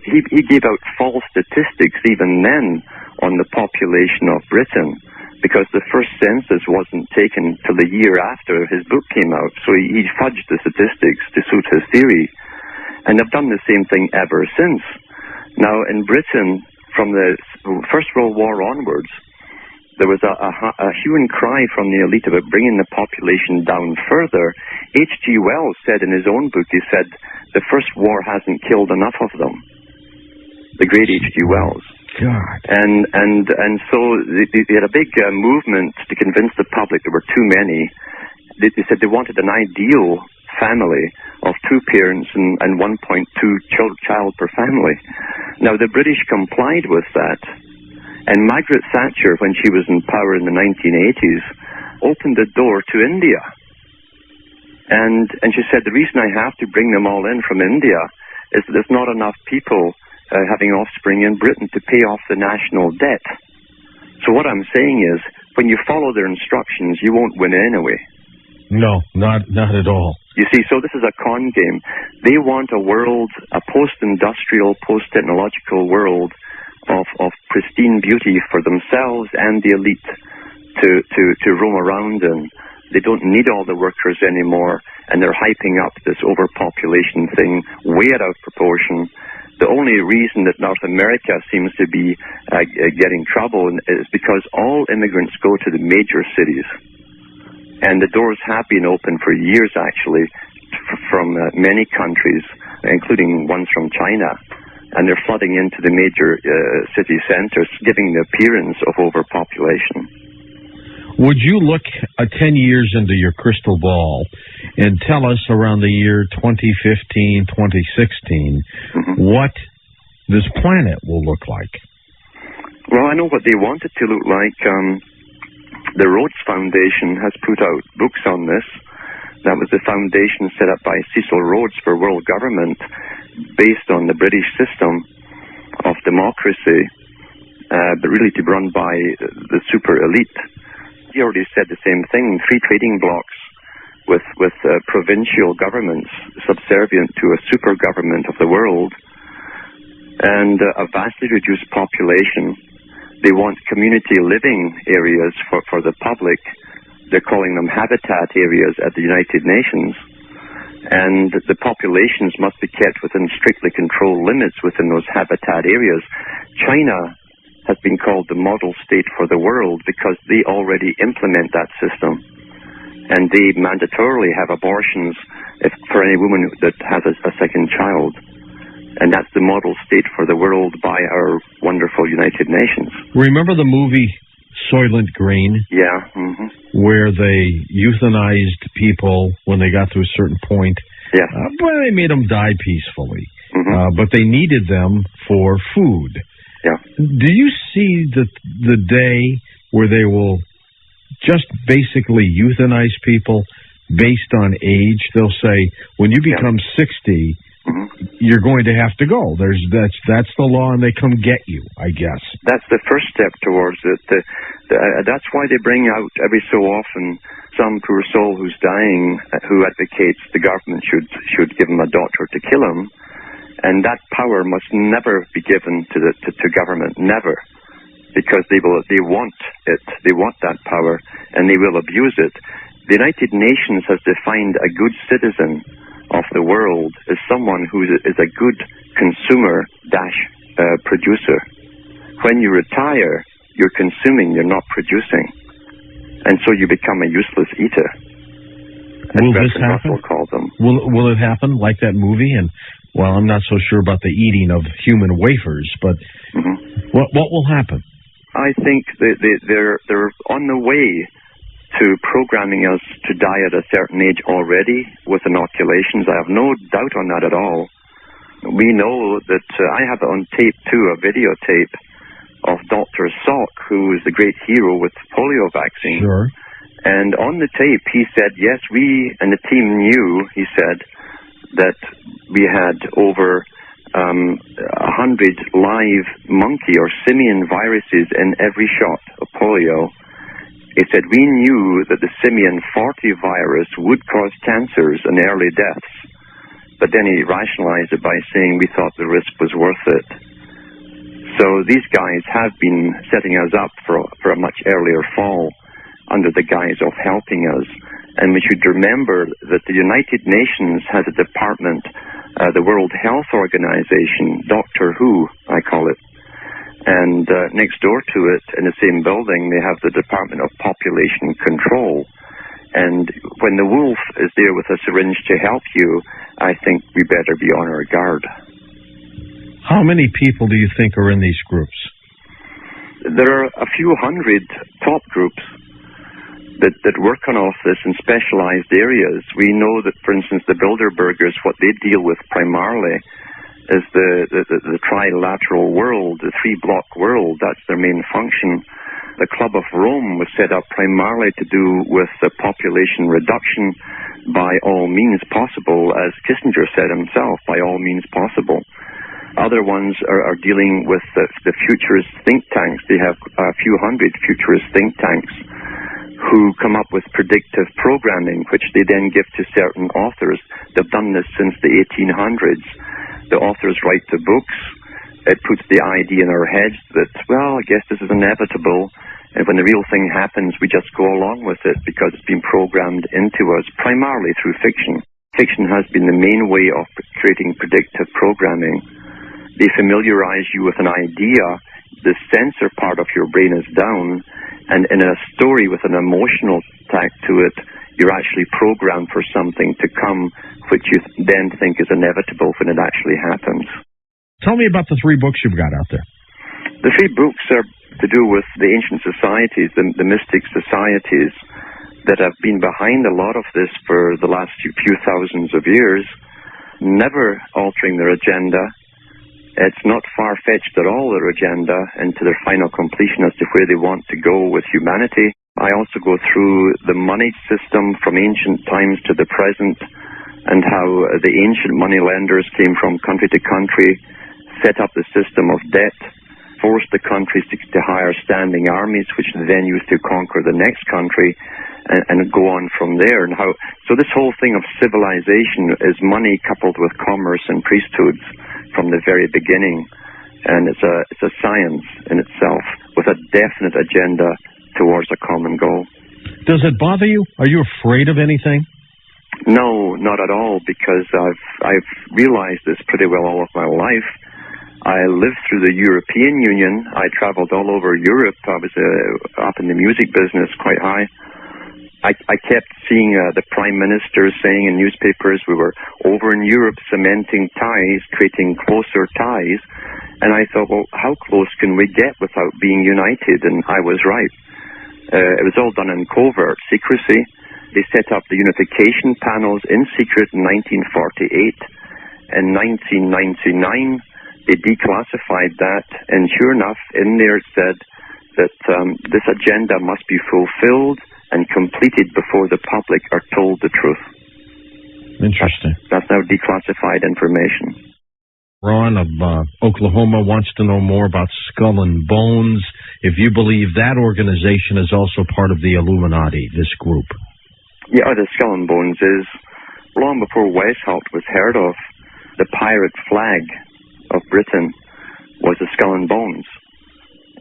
he gave out false statistics even then on the population of Britain, because the first census wasn't taken till the year after his book came out. So he fudged the statistics to suit his theory. And they've done the same thing ever since. Now, in Britain, from the First World War onwards, there was a hue and cry from the elite about bringing the population down further. H.G. Wells said in his own book, he said, the First War hasn't killed enough of them. The great H.G. Wells. God. And so they had a big movement to convince the public there were too many. They said they wanted an ideal family of 2 parents and 1.2 child per family. Now, the British complied with that. And Margaret Thatcher, when she was in power in the 1980s, opened the door to India. And she said, the reason I have to bring them all in from India is that there's not enough people having offspring in Britain to pay off the national debt. So what I'm saying is, when you follow their instructions, you won't win anyway. No, not at all. You see, so this is a con game. They want a world, a post-industrial, post-technological world of pristine beauty for themselves and the elite to roam around in. They don't need all the workers anymore, and they're hyping up this overpopulation thing way out of proportion. The only reason that North America seems to be getting trouble is because all immigrants go to the major cities. And the doors have been open for years, actually, from many countries, including ones from China. And they're flooding into the major city centers, giving the appearance of overpopulation. Would you look 10 years into your crystal ball and tell us around the year 2015, 2016, what this planet will look like? Well, I know what they want it to look like. The Rhodes Foundation has put out books on this. That was the foundation set up by Cecil Rhodes for world government, based on the British system of democracy, but really to be run by the super elite. He already said the same thing, free trading blocs with provincial governments subservient to a super government of the world, and a vastly reduced population. They want community living areas for the public. They're calling them habitat areas at the United Nations. And the populations must be kept within strictly controlled limits within those habitat areas. China has been called the model state for the world because they already implement that system. And they mandatorily have abortions for any woman that has a second child. And that's the model state for the world by our wonderful United Nations. Remember the movie Soylent Green? Yeah. Where they euthanized people when they got to a certain point. Yeah. Well, they made them die peacefully. But they needed them for food. Yeah. Do you see the day where they will just basically euthanize people based on age? They'll say, when you become 60... you're going to have to go. That's the law, and they come get you, I guess. That's the first step towards it. That's why they bring out every so often some poor soul who's dying who advocates the government should give him a doctor to kill him, and that power must never be given to government, never, because they want it. They want that power, and they will abuse it. The United Nations has defined a good citizen of the world as someone who is a good consumer -- producer. When you retire, you're consuming, you're not producing. And so you become a useless eater. Will this happen? Russell called them. Will it happen like that movie? And, well, I'm not so sure about the eating of human wafers, but what will happen? I think they're on the way to programming us to die at a certain age already with inoculations. I have no doubt on that at all. We know that I have it on tape too, a videotape of Dr. Salk, who is the great hero with polio vaccine. Sure. And on the tape, he said, yes, we and the team knew, he said, that we had over 100 live monkey or simian viruses in every shot of polio. He said, we knew that the simian 40 virus would cause cancers and early deaths. But then he rationalized it by saying we thought the risk was worth it. So these guys have been setting us up for a much earlier fall under the guise of helping us. And we should remember that the United Nations has a department, the World Health Organization, Doctor Who, I call it. And next door to it, in the same building, they have the Department of Population Control. And when the wolf is there with a syringe to help you, I think we better be on our guard. How many people do you think are in these groups? There are a few hundred top groups that work on all this in specialized areas. We know that, for instance, the Bilderbergers, what they deal with primarily is the trilateral world, the three-block world. That's their main function. The Club of Rome was set up primarily to do with the population reduction by all means possible, as Kissinger said himself, by all means possible. Other ones are dealing with the futurist think tanks. They have a few hundred futurist think tanks who come up with predictive programming, which they then give to certain authors. They've done this since the 1800s. The authors write the books. It puts the idea in our heads that, well, I guess this is inevitable. And when the real thing happens, we just go along with it because it's been programmed into us, primarily through fiction. Fiction has been the main way of creating predictive programming. They familiarize you with an idea, the sensor part of your brain is down, and in a story with an emotional tack to it, you're actually programmed for something to come, which you then think is inevitable when it actually happens. Tell me about the 3 books you've got out there. The 3 books are to do with the ancient societies, the mystic societies that have been behind a lot of this for the last few thousands of years, never altering their agenda. It's not far-fetched at all, their agenda, and to their final completion as to where they want to go with humanity. I also go through the money system from ancient times to the present, and how the ancient money lenders came from country to country, set up the system of debt, forced the countries to hire standing armies, which they then used to conquer the next country, and go on from there. And so this whole thing of civilization is money coupled with commerce and priesthoods from the very beginning, and it's a science in itself with a definite agenda towards a common goal. Does it bother you? Are you afraid of anything? No, not at all, because I've realized this pretty well all of my life. I lived through the European Union. I traveled all over Europe. I was up in the music business quite high. I kept seeing the Prime Minister saying in newspapers we were over in Europe cementing ties, creating closer ties. And I thought, well, how close can we get without being united? And I was right. It was all done in covert secrecy. They set up the Unification panels in secret in 1948. In 1999, they declassified that, and sure enough, in there it said that this agenda must be fulfilled and completed before the public are told the truth. Interesting. That's now declassified information. Ron of Oklahoma wants to know more about Skull and Bones. If you believe that organization is also part of the Illuminati, this group. Yeah, the Skull and Bones is, long before Weishaupt was heard of, the pirate flag of Britain was a skull and bones.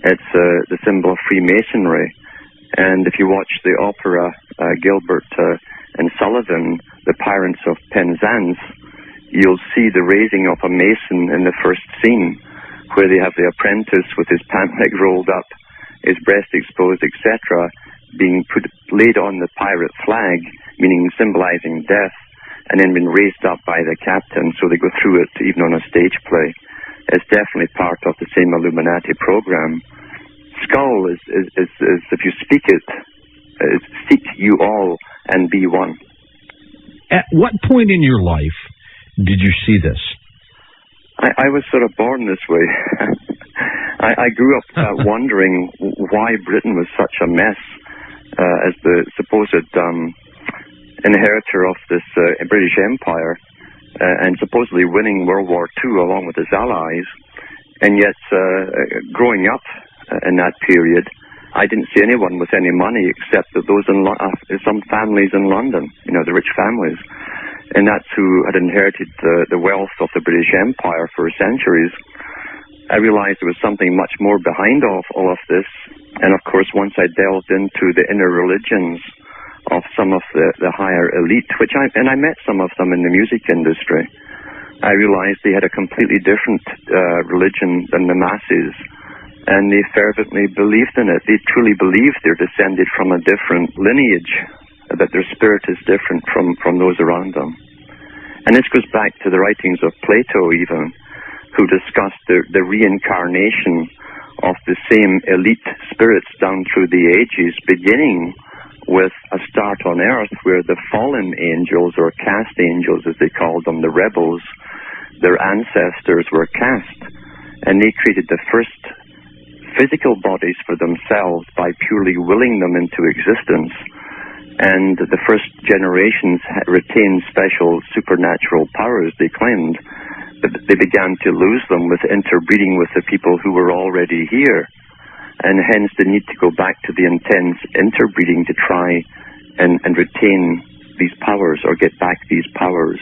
It's the symbol of Freemasonry. And if you watch the opera Gilbert and Sullivan, The Pirates of Penzance, you'll see the raising of a mason in the first scene, where they have the apprentice with his pant leg rolled up, his breast exposed, etc., being laid on the pirate flag, meaning symbolizing death, and then been raised up by the captain, so they go through it even on a stage play. It's definitely part of the same Illuminati program. Skull is if you speak it, is seek you all and be one. At what point in your life did you see this? I was sort of born this way. I grew up wondering why Britain was such a mess as the supposed inheritor of this British Empire, and supposedly winning World War II along with his allies. And yet, growing up in that period, I didn't see anyone with any money except that those in some families in London, the rich families. And that's who had inherited the wealth of the British Empire for centuries. I realized there was something much more behind all of this. And of course, once I delved into the inner religions of some of the higher elite, and I met some of them in the music industry, I realized they had a completely different religion than the masses, and they fervently believed in it. They truly believed they're descended from a different lineage, that their spirit is different from those around them. And this goes back to the writings of Plato even, who discussed the reincarnation of the same elite spirits down through the ages, beginning with a start on earth where the fallen angels, or caste angels as they called them, the rebels, their ancestors were caste, and they created the first physical bodies for themselves by purely willing them into existence. And the first generations retained special supernatural powers, they claimed, but they began to lose them with interbreeding with the people who were already here. And hence the need to go back to the intense interbreeding to try and retain these powers or get back these powers.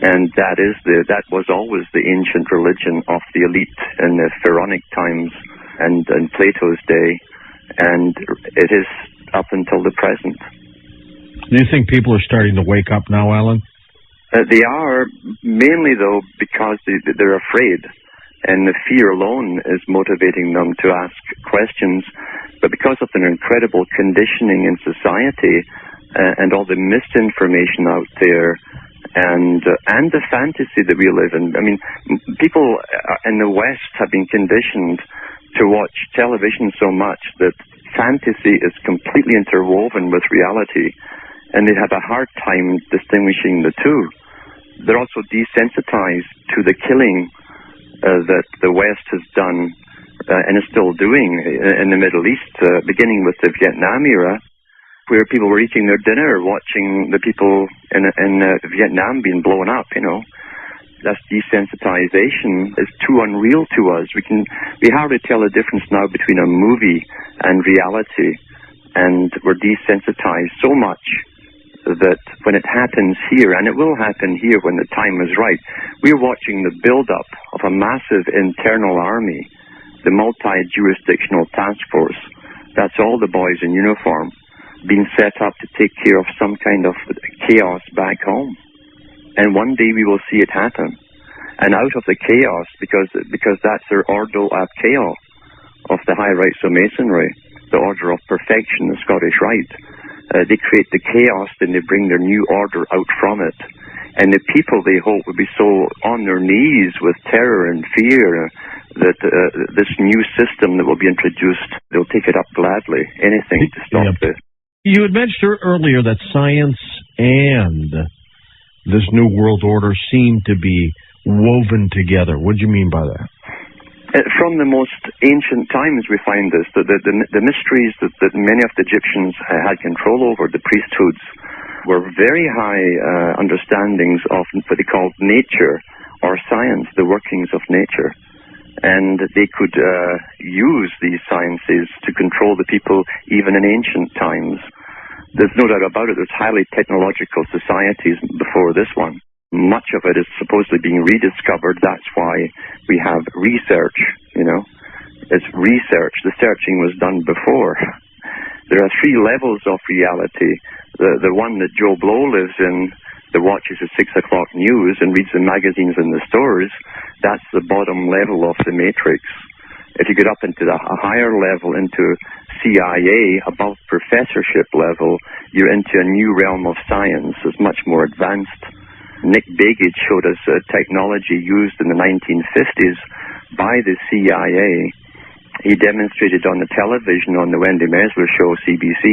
And that was always the ancient religion of the elite in the pharaonic times and Plato's day, and it is up until the present. Do you think people are starting to wake up now, Alan? They are, mainly though because they're afraid, and the fear alone is motivating them to ask questions. But because of their incredible conditioning in society and all the misinformation out there, and the fantasy that we live in. I mean, people in the West have been conditioned to watch television so much that fantasy is completely interwoven with reality, and they have a hard time distinguishing the two. They're also desensitized to the killing that the West has done and is still doing in the Middle East, beginning with the Vietnam era, where people were eating their dinner, watching the people in Vietnam being blown up, you know. That's desensitization. It's too unreal to us. We hardly tell the difference now between a movie and reality, and we're desensitized so much that when it happens here, and it will happen here when the time is right, we're watching the build-up of a massive internal army, the multi-jurisdictional task force. That's all the boys in uniform, being set up to take care of some kind of chaos back home. And one day we will see it happen. And out of the chaos, because that's their ordo ab chaos of the high rites of Masonry, the order of perfection, the Scottish Rite, they create the chaos, then they bring their new order out from it. And the people, they hope, will be so on their knees with terror and fear that this new system that will be introduced, they'll take it up gladly, anything to stop this. You had mentioned earlier that science and this New World Order seem to be woven together. What do you mean by that? From the most ancient times we find this, the mysteries that many of the Egyptians had control over, the priesthoods, were very high understandings of what they called nature or science, the workings of nature. And they could use these sciences to control the people even in ancient times. There's no doubt about it. There's highly technological societies before this one. Much of it is supposedly being rediscovered. That's why we have research, you know. It's research. The searching was done before. There are 3 levels of reality. The one that Joe Blow lives in, that watches the 6 o'clock news and reads the magazines in the stores, that's the bottom level of the matrix. If you get up into a higher level, into CIA, above professorship level, you're into a new realm of science. It's much more advanced. Nick Begich showed us technology used in the 1950s by the CIA. He demonstrated on the television on the Wendy Mesler show, CBC,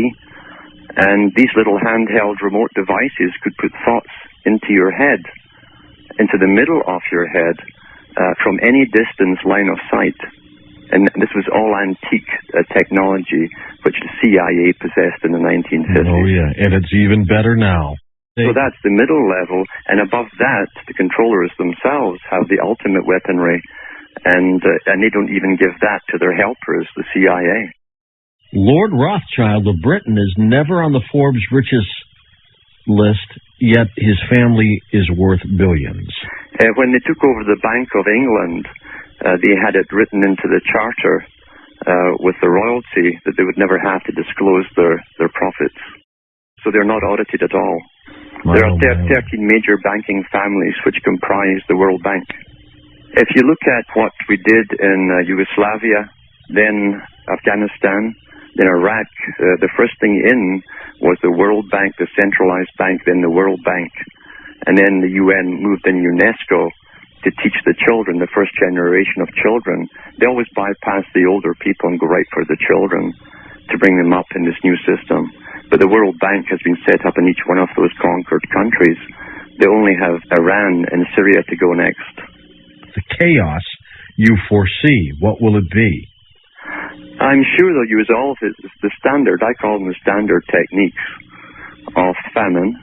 and these little handheld remote devices could put thoughts into your head, into the middle of your head, from any distance, line of sight. And this was all antique technology, which the CIA possessed in the 1950s. Oh, yeah, and it's even better now. So that's the middle level, and above that, the controllers themselves have the ultimate weaponry, and they don't even give that to their helpers, the CIA. Lord Rothschild of Britain is never on the Forbes richest list, yet his family is worth billions. When they took over the Bank of England, they had it written into the charter with the royalty that they would never have to disclose their profits. So they're not audited at all. There are 13 major banking families which comprise the World Bank. If you look at what we did in Yugoslavia, then Afghanistan, then Iraq, the first thing in was the World Bank, the centralized bank, then the World Bank. And then the UN moved in UNESCO to teach the children, the first generation of children. They always bypass the older people and go right for the children to bring them up in this new system. But the World Bank has been set up in each one of those conquered countries. They only have Iran and Syria to go next. The chaos you foresee, what will it be? I'm sure they'll use all of the standard, I call them the standard techniques of famine,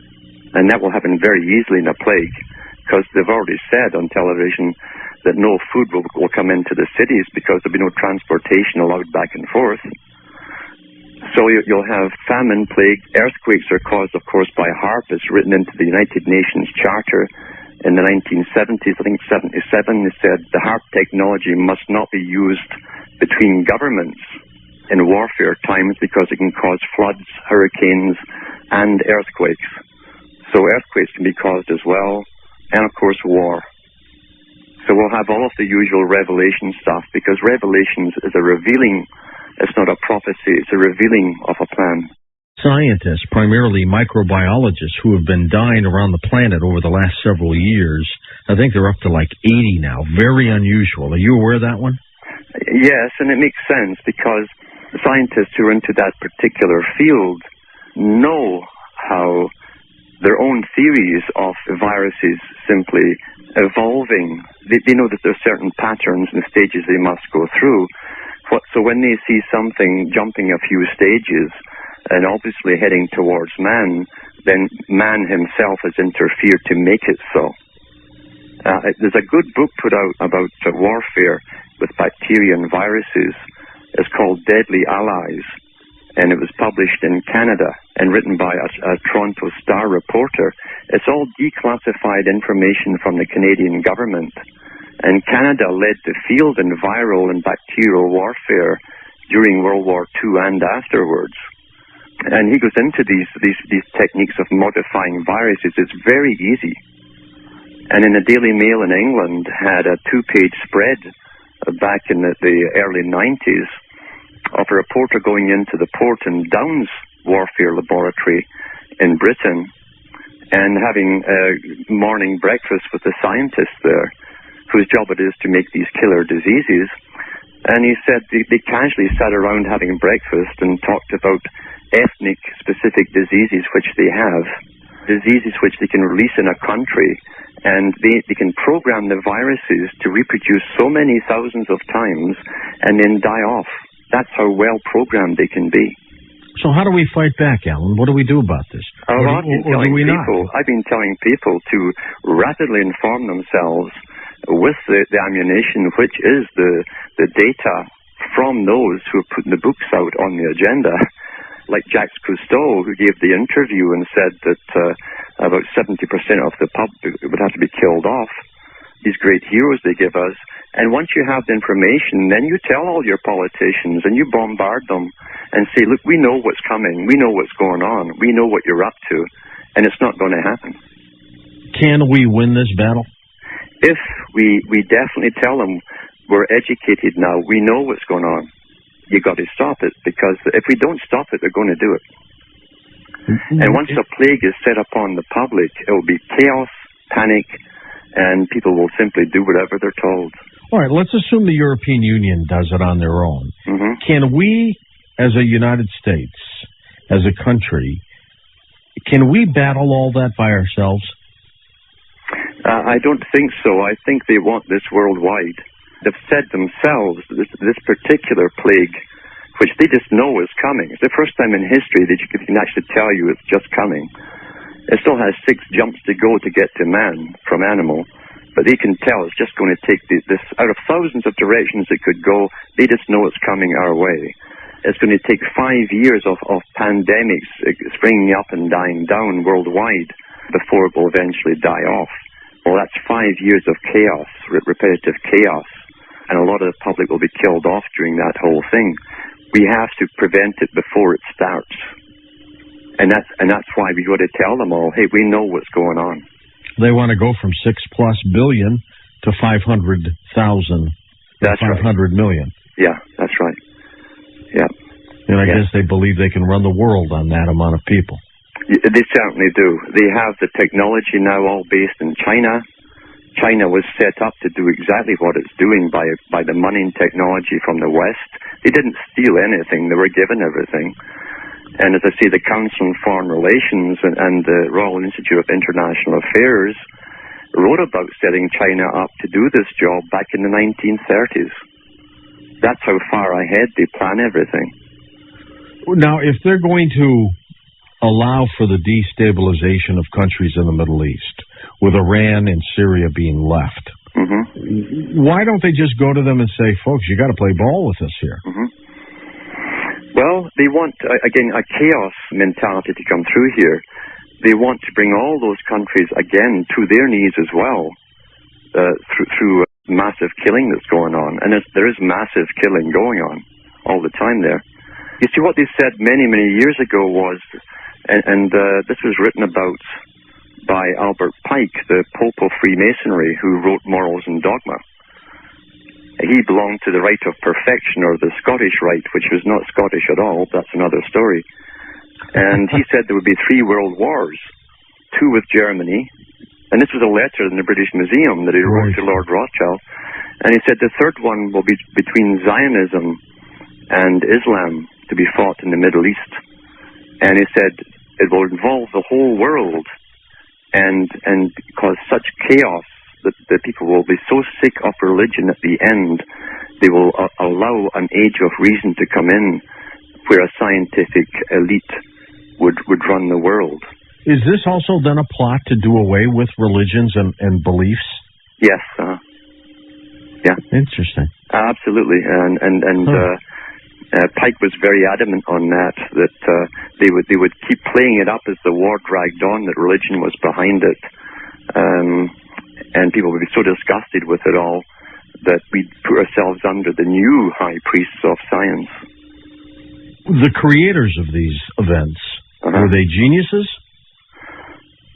and that will happen very easily in a plague, because they've already said on television that no food will come into the cities because there'll be no transportation allowed back and forth. So you'll have famine, plague. Earthquakes are caused, of course, by HAARP. It's written into the United Nations Charter in the 1970s. I think 77, they said the HAARP technology must not be used between governments in warfare times because it can cause floods, hurricanes, and earthquakes. So earthquakes can be caused as well, and of course war. So we'll have all of the usual Revelation stuff, because Revelations is a revealing, it's not a prophecy, it's a revealing of a plan. Scientists, primarily microbiologists, who have been dying around the planet over the last several years, I think they're up to like 80 now. Very unusual. Are you aware of that one? Yes, and it makes sense, because scientists who are into that particular field know how their own theories of viruses simply evolving. They know that there are certain patterns and stages they must go through. So when they see something jumping a few stages and obviously heading towards man, then man himself has interfered to make it so. There's a good book put out about warfare with bacteria and viruses. It's called Deadly Allies, and it was published in Canada and written by a Toronto Star reporter. It's all declassified information from the Canadian government. And Canada led the field in viral and bacterial warfare during World War II and afterwards. And he goes into these techniques of modifying viruses. It's very easy. And in the Daily Mail in England had a 2-page spread back in the early 90s of a reporter going into the Port and Downs warfare laboratory in Britain and having morning breakfast with the scientists there, whose job it is to make these killer diseases. And he said they casually sat around having breakfast and talked about ethnic specific diseases which they have, diseases which they can release in a country, and they can program the viruses to reproduce so many thousands of times and then die off. That's how well programmed they can be. So how do we fight back, Alan? What do we do about this? Or do we not? I've been telling people to rapidly inform themselves with the ammunition, which is the data from those who are putting the books out on the agenda, like Jacques Cousteau, who gave the interview and said that about 70% of the public would have to be killed off. These great heroes they give us. And once you have the information, then you tell all your politicians and you bombard them and say, look, we know what's coming. We know what's going on. We know what you're up to. And it's not going to happen. Can we win this battle? If we definitely tell them we're educated now, we know what's going on. You got to stop it, because if we don't stop it, they're going to do it. And once a plague is set upon the public, it will be chaos, panic, and people will simply do whatever they're told. All right, let's assume the European Union does it on their own. Mm-hmm. Can we, as a United States, as a country, can we battle all that by ourselves? I don't think so. I think they want this worldwide. They've said themselves that this particular plague, which they just know is coming, it's the first time in history that you can actually tell you it's just coming. It still has 6 jumps to go to get to man from animal, but they can tell it's just going to take this out of thousands of directions it could go. They just know it's coming our way. It's going to take 5 years of pandemics springing up and dying down worldwide before it will eventually die off. Well, that's 5 years of chaos, repetitive chaos, and a lot of the public will be killed off during that whole thing. We have to prevent it before it starts. And that's why we got to tell them all, hey, we know what's going on. They want to go from 6+ billion to 500,000. That's 500 right. million. Yeah, that's right. Yeah. And I guess they believe they can run the world on that amount of people. They certainly do. They have the technology now all based in China. China was set up to do exactly what it's doing by the money and technology from the West. They didn't steal anything. They were given everything. And as I say, the Council on Foreign Relations and the Royal Institute of International Affairs wrote about setting China up to do this job back in the 1930s. That's how far ahead they plan everything. Now, if they're going to allow for the destabilization of countries in the Middle East, with Iran and Syria being left, why don't they just go to them and say, folks, you got to play ball with us here? Well, they want, again, a chaos mentality to come through here. They want to bring all those countries, again, to their knees as well, through massive killing that's going on. And there is massive killing going on all the time there. You see, what they said many, many years ago was, and this was written about by Albert Pike, the Pope of Freemasonry, who wrote Morals and Dogma. He belonged to the Rite of Perfection, or the Scottish Rite, which was not Scottish at all. That's another story. And he said there would be 3 world wars, 2 with Germany, and this was a letter in the British Museum that he wrote to Lord Rothschild, and he said the third one will be between Zionism and Islam, to be fought in the Middle East. And he said it will involve the whole world and cause such chaos that the people will be so sick of religion at the end, they will allow an age of reason to come in where a scientific elite would run the world. Is this also then a plot to do away with religions and beliefs? Yes. Yeah. Interesting. Absolutely. And Pike was very adamant on that they would keep playing it up as the war dragged on, that religion was behind it. And people would be so disgusted with it all that we'd put ourselves under the new high priests of science. The creators of these events, were they geniuses?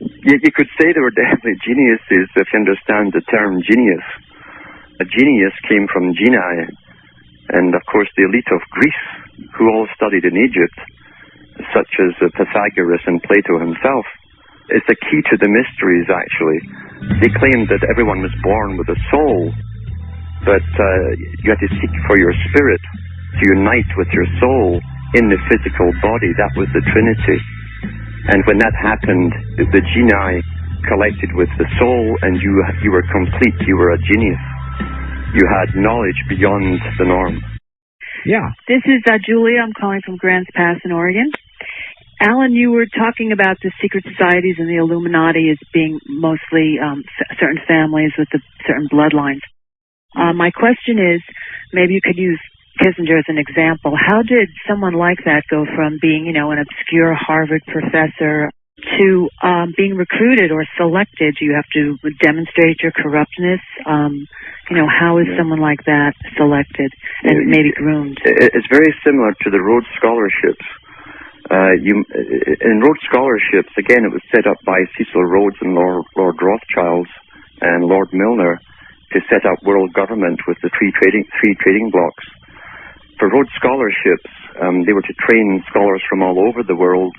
You could say they were definitely geniuses if you understand the term genius. A genius came from genii, and of course the elite of Greece, who all studied in Egypt, such as Pythagoras and Plato himself. It's the key to the mysteries, actually. They claimed that everyone was born with a soul, but you had to seek for your spirit to unite with your soul in the physical body. That was the Trinity. And when that happened, the genii collected with the soul, and you were complete. You were a genius. You had knowledge beyond the norm. Yeah. This is Julia. I'm calling from Grants Pass in Oregon. Alan, you were talking about the secret societies and the Illuminati as being mostly certain families with certain bloodlines. My question is, maybe you could use Kissinger as an example. How did someone like that go from being, an obscure Harvard professor to being recruited or selected? Do you have to demonstrate your corruptness? How is someone like that selected and maybe groomed? It's very similar to the Rhodes Scholarships. In Rhodes Scholarships, again, it was set up by Cecil Rhodes and Lord Rothschild and Lord Milner to set up world government with the three trading blocks. For Rhodes Scholarships, they were to train scholars from all over the world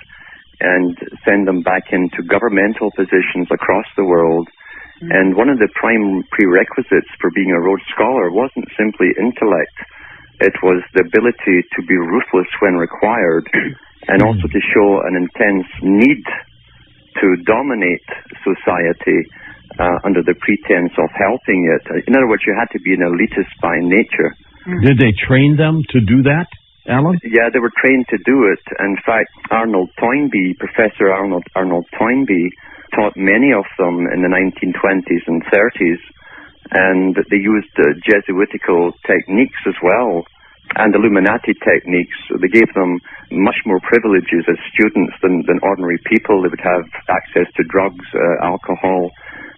and send them back into governmental positions across the world. And one of the prime prerequisites for being a Rhodes Scholar wasn't simply intellect. It was the ability to be ruthless when required, and also to show an intense need to dominate society under the pretense of helping it. In other words, you had to be an elitist by nature. Did they train them to do that, Alan? Yeah, they were trained to do it. In fact, Professor Arnold Toynbee, taught many of them in the 1920s and 30s, and they used Jesuitical techniques as well, and Illuminati techniques. So they gave them much more privileges as students than ordinary people. They would have access to drugs, alcohol,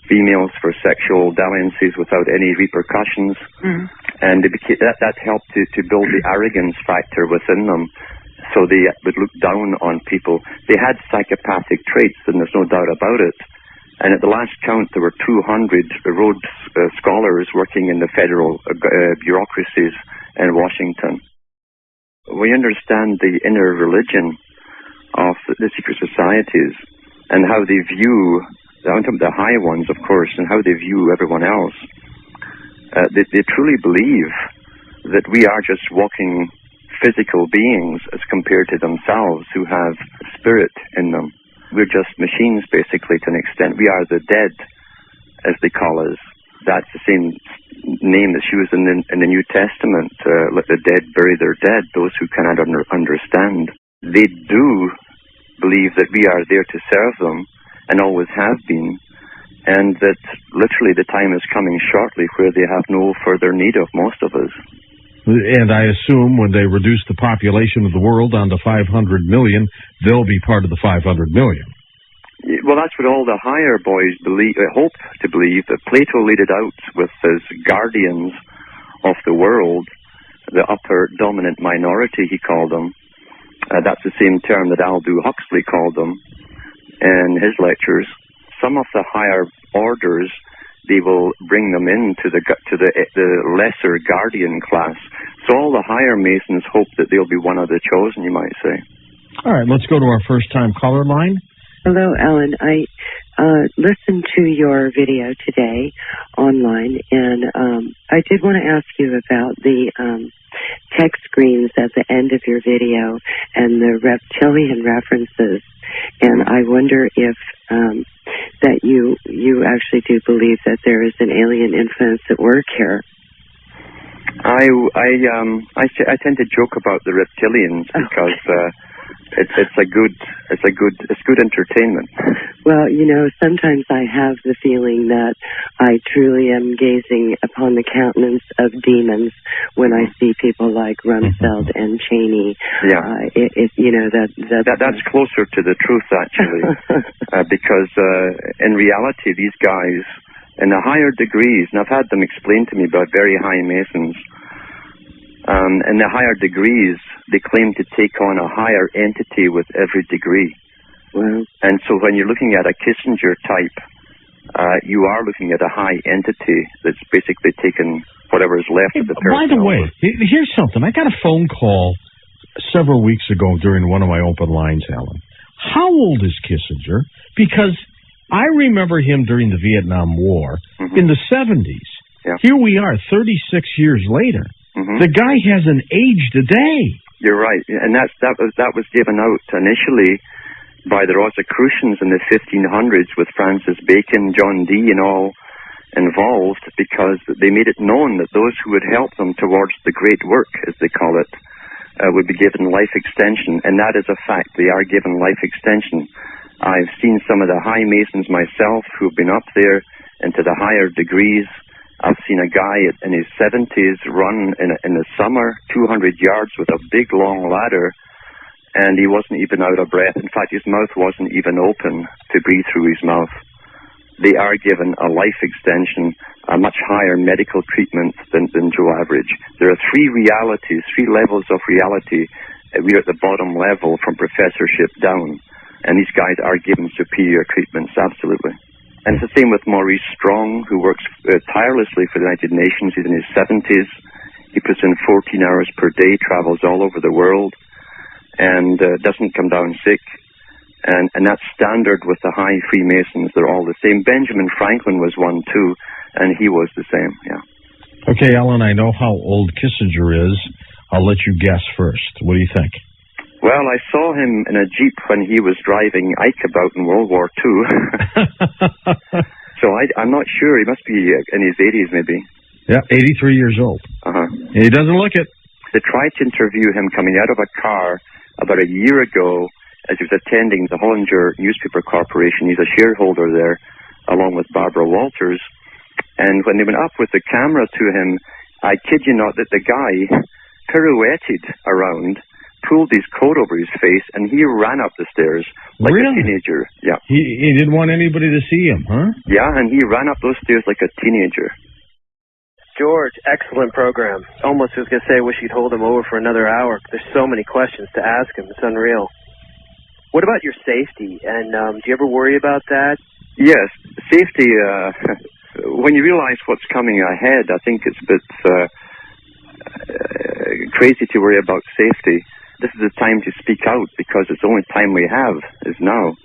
females for sexual dalliances without any repercussions. And that helped to build the arrogance factor within them. So they would look down on people. They had psychopathic traits, and there's no doubt about it. And at the last count, there were 200 Rhodes scholars working in the federal bureaucracies in Washington. We understand the inner religion of the secret societies and how they view, the high ones, of course, and how they view everyone else. They truly believe that we are just walking physical beings as compared to themselves who have spirit in them. We're just machines, basically, to an extent. We are the dead, as they call us. that's the same name that's used in the New Testament. Let the dead bury their dead, those who cannot understand. They do believe that we are there to serve them and always have been, and that literally the time is coming shortly where they have no further need of most of us. And I assume when they reduce the population of the world down to 500 million, they'll be part of the 500 million. Well, that's what all the higher boys hope to believe. That Plato laid it out with his guardians of the world, the upper dominant minority, he called them. That's the same term that Aldous Huxley called them in his lectures. Some of the higher orders, they will bring them into the lesser guardian class. So all the higher Masons hope that they'll be one of the chosen, you might say. All right, let's go to our first-time caller line. Hello, Alan. I listened to your video today online, and I did want to ask you about the text screens at the end of your video and the reptilian references. And I wonder if that you actually do believe that there is an alien influence at work here. I tend to joke about the reptilians because it's good entertainment. Well, sometimes I have the feeling that I truly am gazing upon the countenance of demons when I see people like Rumsfeld and Cheney. Yeah, that's closer to the truth actually, because in reality these guys in the higher degrees, and I've had them explained to me by very high Masons. In the higher degrees, they claim to take on a higher entity with every degree. Wow. And so when you're looking at a Kissinger type, you are looking at a high entity that's basically taken whatever is left of the person. By the way, here's something. I got a phone call several weeks ago during one of my open lines, Alan. How old is Kissinger? Because I remember him during the Vietnam War in the 70s. Yeah. Here we are, 36 years later. The guy hasn't aged a day. You're right, and that was given out initially by the Rosicrucians in the 1500s with Francis Bacon, John Dee, and all involved, because they made it known that those who would help them towards the great work, as they call it, would be given life extension, and that is a fact. They are given life extension. I've seen some of the high Masons myself who've been up there into the higher degrees. I've seen a guy in his 70s run in the summer 200 yards with a big long ladder, and he wasn't even out of breath. In fact, his mouth wasn't even open to breathe through his mouth. They are given a life extension, a much higher medical treatment than Joe Average. There are three levels of reality. We're at the bottom level from professorship down, and these guys are given superior treatments, absolutely. And it's the same with Maurice Strong, who works tirelessly for the United Nations. He's in his 70s. He puts in 14 hours per day, travels all over the world, and doesn't come down sick. And that's standard with the high Freemasons. They're all the same. Benjamin Franklin was one, too, and he was the same, yeah. Okay, Alan, I know how old Kissinger is. I'll let you guess first. What do you think? Well, I saw him in a Jeep when he was driving Ike about in World War II. So I'm not sure. He must be in his 80s, maybe. Yeah, 83 years old. He doesn't look it. They tried to interview him coming out of a car about a year ago as he was attending the Hollinger Newspaper Corporation. He's a shareholder there, along with Barbara Walters. And when they went up with the camera to him, I kid you not that the guy pirouetted around, pulled his coat over his face, and he ran up the stairs like a teenager. Yeah. He didn't want anybody to see him, huh? Yeah, and he ran up those stairs like a teenager. George, excellent program. Almost was going to say I wish you'd hold him over for another hour. There's so many questions to ask him. It's unreal. What about your safety? And do you ever worry about that? Yes, safety, when you realize what's coming ahead, I think it's a bit crazy to worry about safety. This is the time to speak out because it's the only time we have is now.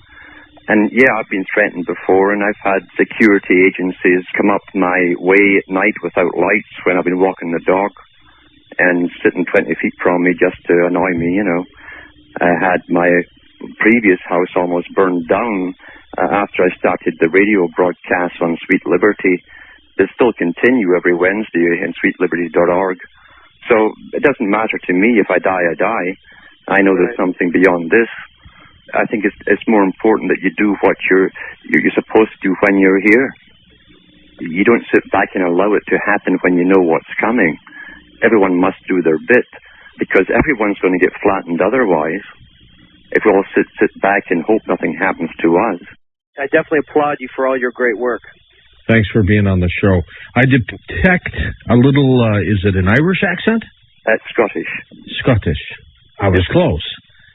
And yeah, I've been threatened before, and I've had security agencies come up my way at night without lights when I've been walking the dog and sitting 20 feet from me just to annoy me, I had my previous house almost burned down after I started the radio broadcast on Sweet Liberty that still continue every Wednesday in sweetliberty.org. So it doesn't matter to me if I die, I die. I know there's something beyond this. I think it's more important that you do what you're supposed to do when you're here. You don't sit back and allow it to happen when you know what's coming. Everyone must do their bit, because everyone's going to get flattened otherwise if we all sit back and hope nothing happens to us. I definitely applaud you for all your great work. Thanks for being on the show. I detect a little, is it an Irish accent? Scottish. Scottish. I was close.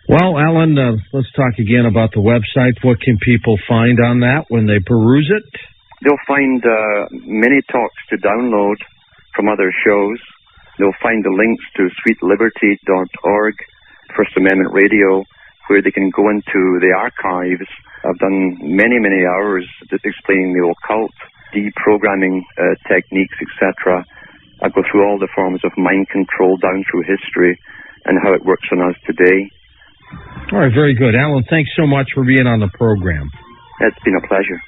Well, Alan, let's talk again about the website. What can people find on that when they peruse it? They'll find many talks to download from other shows. They'll find the links to sweetliberty.org, First Amendment Radio, where they can go into the archives. I've done many, many hours explaining the occult, deprogramming techniques, etc. I go through all the forms of mind control down through history and how it works on us today. All right, very good. Alan, thanks so much for being on the program. It's been a pleasure.